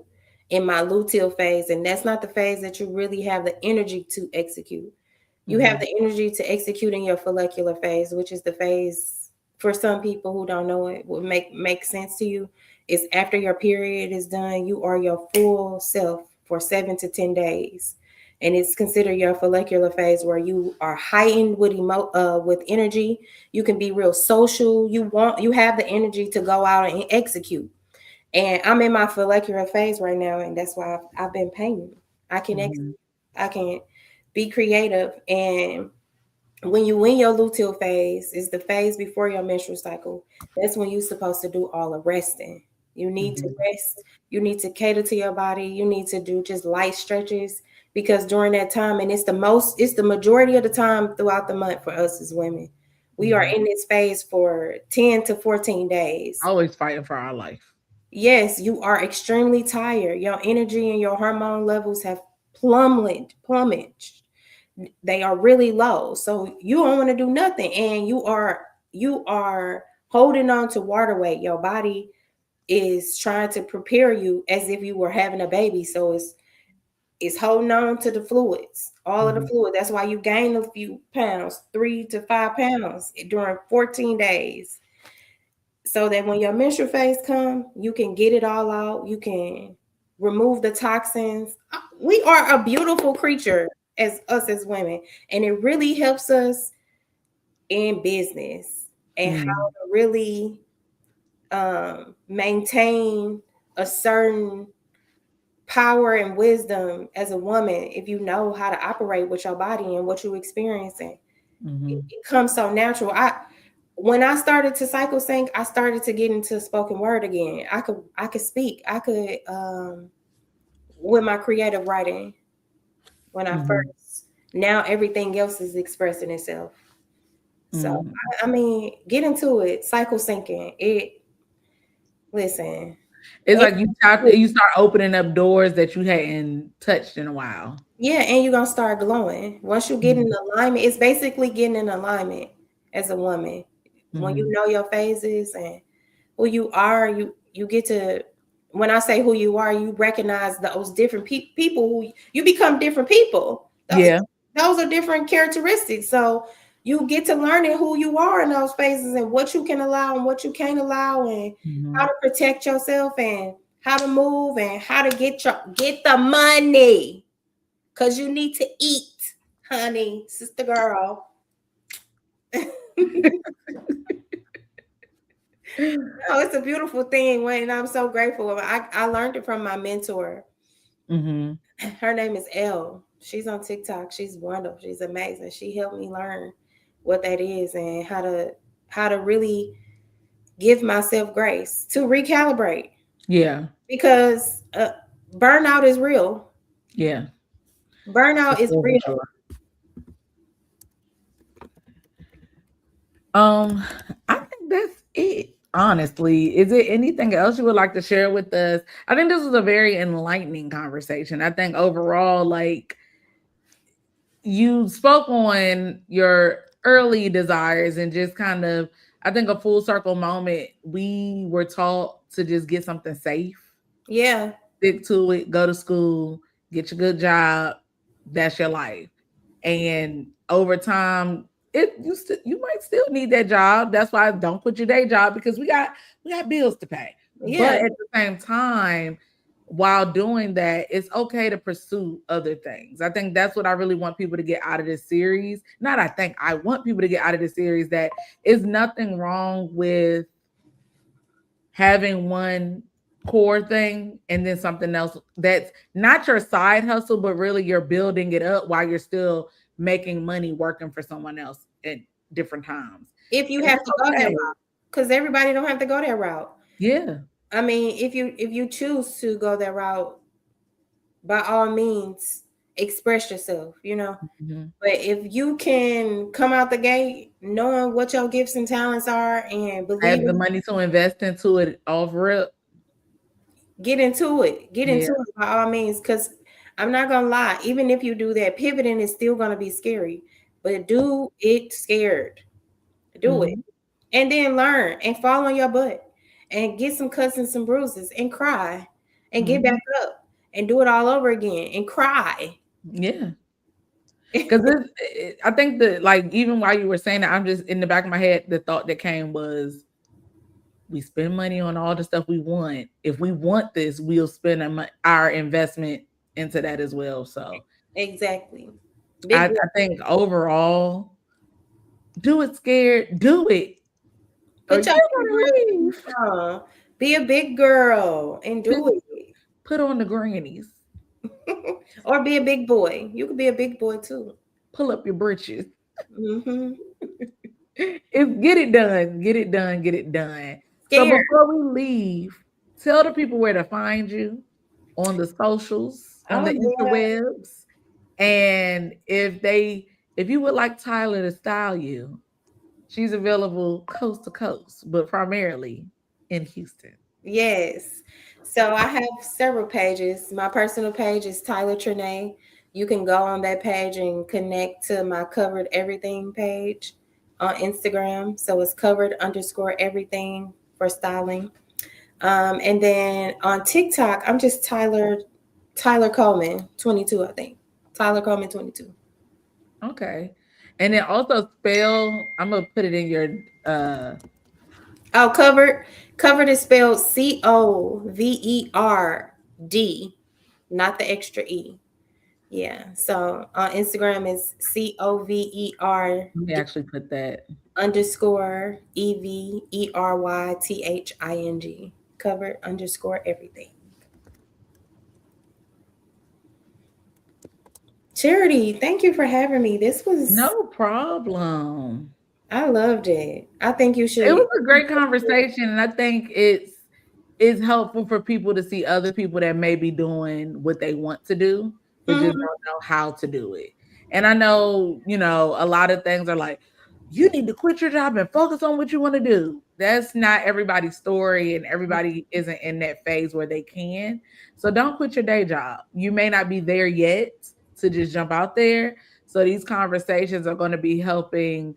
in my luteal phase, and that's not the phase that you really have the energy to execute. You have Mhm. the energy to execute in your follicular phase, which is the phase for some people who don't know it would make sense to you. Is after your period is done, you are your full self for 7 to 10 days, and it's considered your follicular phase where you are heightened with energy. You can be real social. You have the energy to go out and execute. And I'm in my follicular phase right now, and that's why I've been painting. I can execute. Mhm. I can be creative. And when you in your luteal phase, is the phase before your menstrual cycle. That's when you're supposed to do all the resting. You need to Mhm. rest. You need to cater to your body. You need to do just light stretches because during that time, and it's the majority of the time throughout the month for us as women. We are Mhm. in this phase for 10 to 14 days. Always fighting for our life. Yes, you are extremely tired. Your energy and your hormone levels have plummeted. They are really low. So you don't want to do nothing. And you are holding on to water weight. Your body is trying to prepare you as if you were having a baby. So it's holding on to the fluids, all of the Mhm. fluid. That's why you gain a few pounds, 3 to 5 pounds during 14 days, so that when your menstrual phase come, you can get it all out. You can remove the toxins. We are a beautiful creature as us as women, and it really helps us in business and how Mhm. to really maintain a certain power and wisdom as a woman if you know how to operate with your body and what you're experiencing. It comes so natural. When I started to cycle sync, I started to get into spoken word again. I could speak. I could with my creative writing when I first. Now everything else is expressing itself. So I mean, get into it. Cycle syncing. Listen. It's like you start opening up doors that you hadn't touched in a while. Yeah, and you're gonna start glowing. Once you get in alignment, it's basically getting in alignment as a woman. When you know your phases and who you are, you get to, when I say who you are, you recognize those different people who you become different people. Those are different characteristics. So you get to learning who you are in those phases and what you can allow and what you can't allow and how to protect yourself and how to move and how to get the money. Cause you need to eat, honey, sister girl. No, it's a beautiful thing. And I'm so grateful. I learned it from my mentor. Her name is Elle. She's on TikTok. She's wonderful. She's amazing. She helped me learn what that is and how to really give myself grace to recalibrate. Yeah. Because burnout is real. Yeah. Burnout is real. Sure. I think that's it. Honestly, is there anything else you would like to share with us? I think this was a very enlightening conversation. I think overall, like, you spoke on your early desires and just kind of, I think, a full circle moment. We were taught to just get something safe. Yeah. Stick to it, go to school, get your good job. That's your life. And over time, you might still need that job. That's why don't quit your day job, because we got bills to pay. Yeah. But at the same time, while doing that, it's okay to pursue other things. I think that's what I really want people to get out of this series. I want people to get out of this series that is nothing wrong with having one core thing and then something else that's not your side hustle, but really you're building it up while you're still making money working for someone else at different times. If you have to go that route, because everybody don't have to go that route. Yeah. I mean, if you choose to go that route, by all means, express yourself, But if you can come out the gate knowing what your gifts and talents are and have the money to invest into it off rip, get into it. Get into it by all means, because I'm not gonna lie, even if you do that, pivoting is still gonna be scary. But do it scared. Do it. And then learn and fall on your butt and get some cuts and some bruises and cry and get back up and do it all over again and cry. Yeah. Because I think that, like, even while you were saying that, I'm just in the back of my head, the thought that came was, we spend money on all the stuff we want. If we want this, we'll spend our investment into that as well. So exactly. I think overall, do it scared. Do it. Be a big girl and do it. Put on the grannies. Or be a big boy. You could be a big boy too. Pull up your britches. Get it done. Get it done. Get it done. Scared. So before we leave, tell the people where to find you on the socials, on the interwebs. And if you would like Tyler to style you, she's available coast to coast, but primarily in Houston. Yes. So I have several pages. My personal page is Tyler Trenay. You can go on that page and connect to my Covered Everything page on Instagram. So it's covered_everything for styling. And then on TikTok, I'm just Tyler Coleman 22, I think. Tyler Coleman 22. Okay. And then also spell, I'm gonna put it in your Covered is spelled COVERD, not the extra E. Yeah. So on Instagram is COVER. Let me actually put that _EVERYTHING. Covered _everything. Charity, thank you for having me. This was No problem. I loved it. I think you It should. was a great conversation, and I think it's helpful for people to see other people that may be doing what they want to do, but just Mhm. don't know how to do it. And I know, a lot of things are like, you need to quit your job and focus on what you want to do. That's not everybody's story, and everybody isn't in that phase where they can. So don't quit your day job. You may not be there yet to just jump out there. So these conversations are going to be helping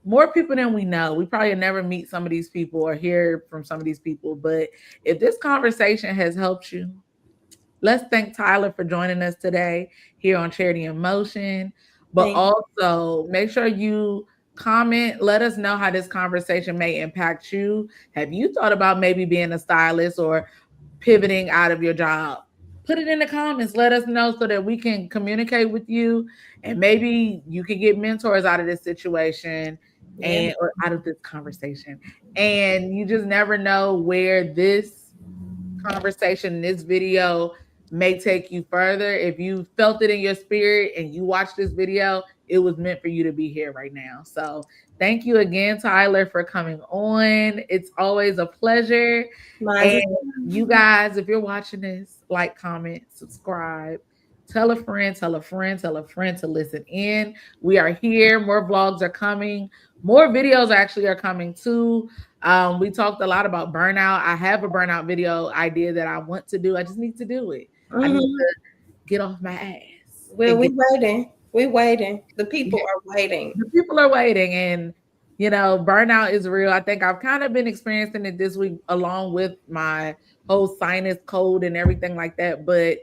more people than we know. We probably never meet some of these people or hear from some of these people. But if this conversation has helped you, let's thank Tyler for joining us today here on Charity in Motion. But Thank also make sure you comment, let us know how this conversation may impact you. Have you thought about maybe being a stylist or pivoting out of your job? Put it in the comments. Let us know so that we can communicate with you, and maybe you can get mentors out of this situation Yeah. and or out of this conversation. And you just never know where this conversation, this video may take you further. If you felt it in your spirit and you watched this video, it was meant for you to be here right now. So thank you again, Tyler, for coming on. It's always a pleasure. Mine's And you guys, if you're watching this, like, comment, subscribe. Tell a friend, tell a friend, tell a friend to listen in. We are here. More vlogs are coming. More videos actually are coming too. We talked a lot about burnout. I have a burnout video idea that I want to do. I just need to do it. I need Mhm. to get off my ass. Well, And we get, waiting. We waiting. The people are waiting. the people are waiting, and burnout is real. I think I've kind of been experiencing it this week along with my whole sinus cold and everything like that. But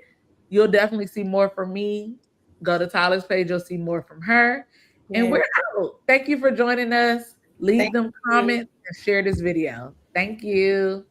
you'll definitely see more from me. Go to Tyler's page, you'll see more from her. And Yeah. we're out. Thank you for joining us. Leave Thank them you. comments and share this video. Thank you.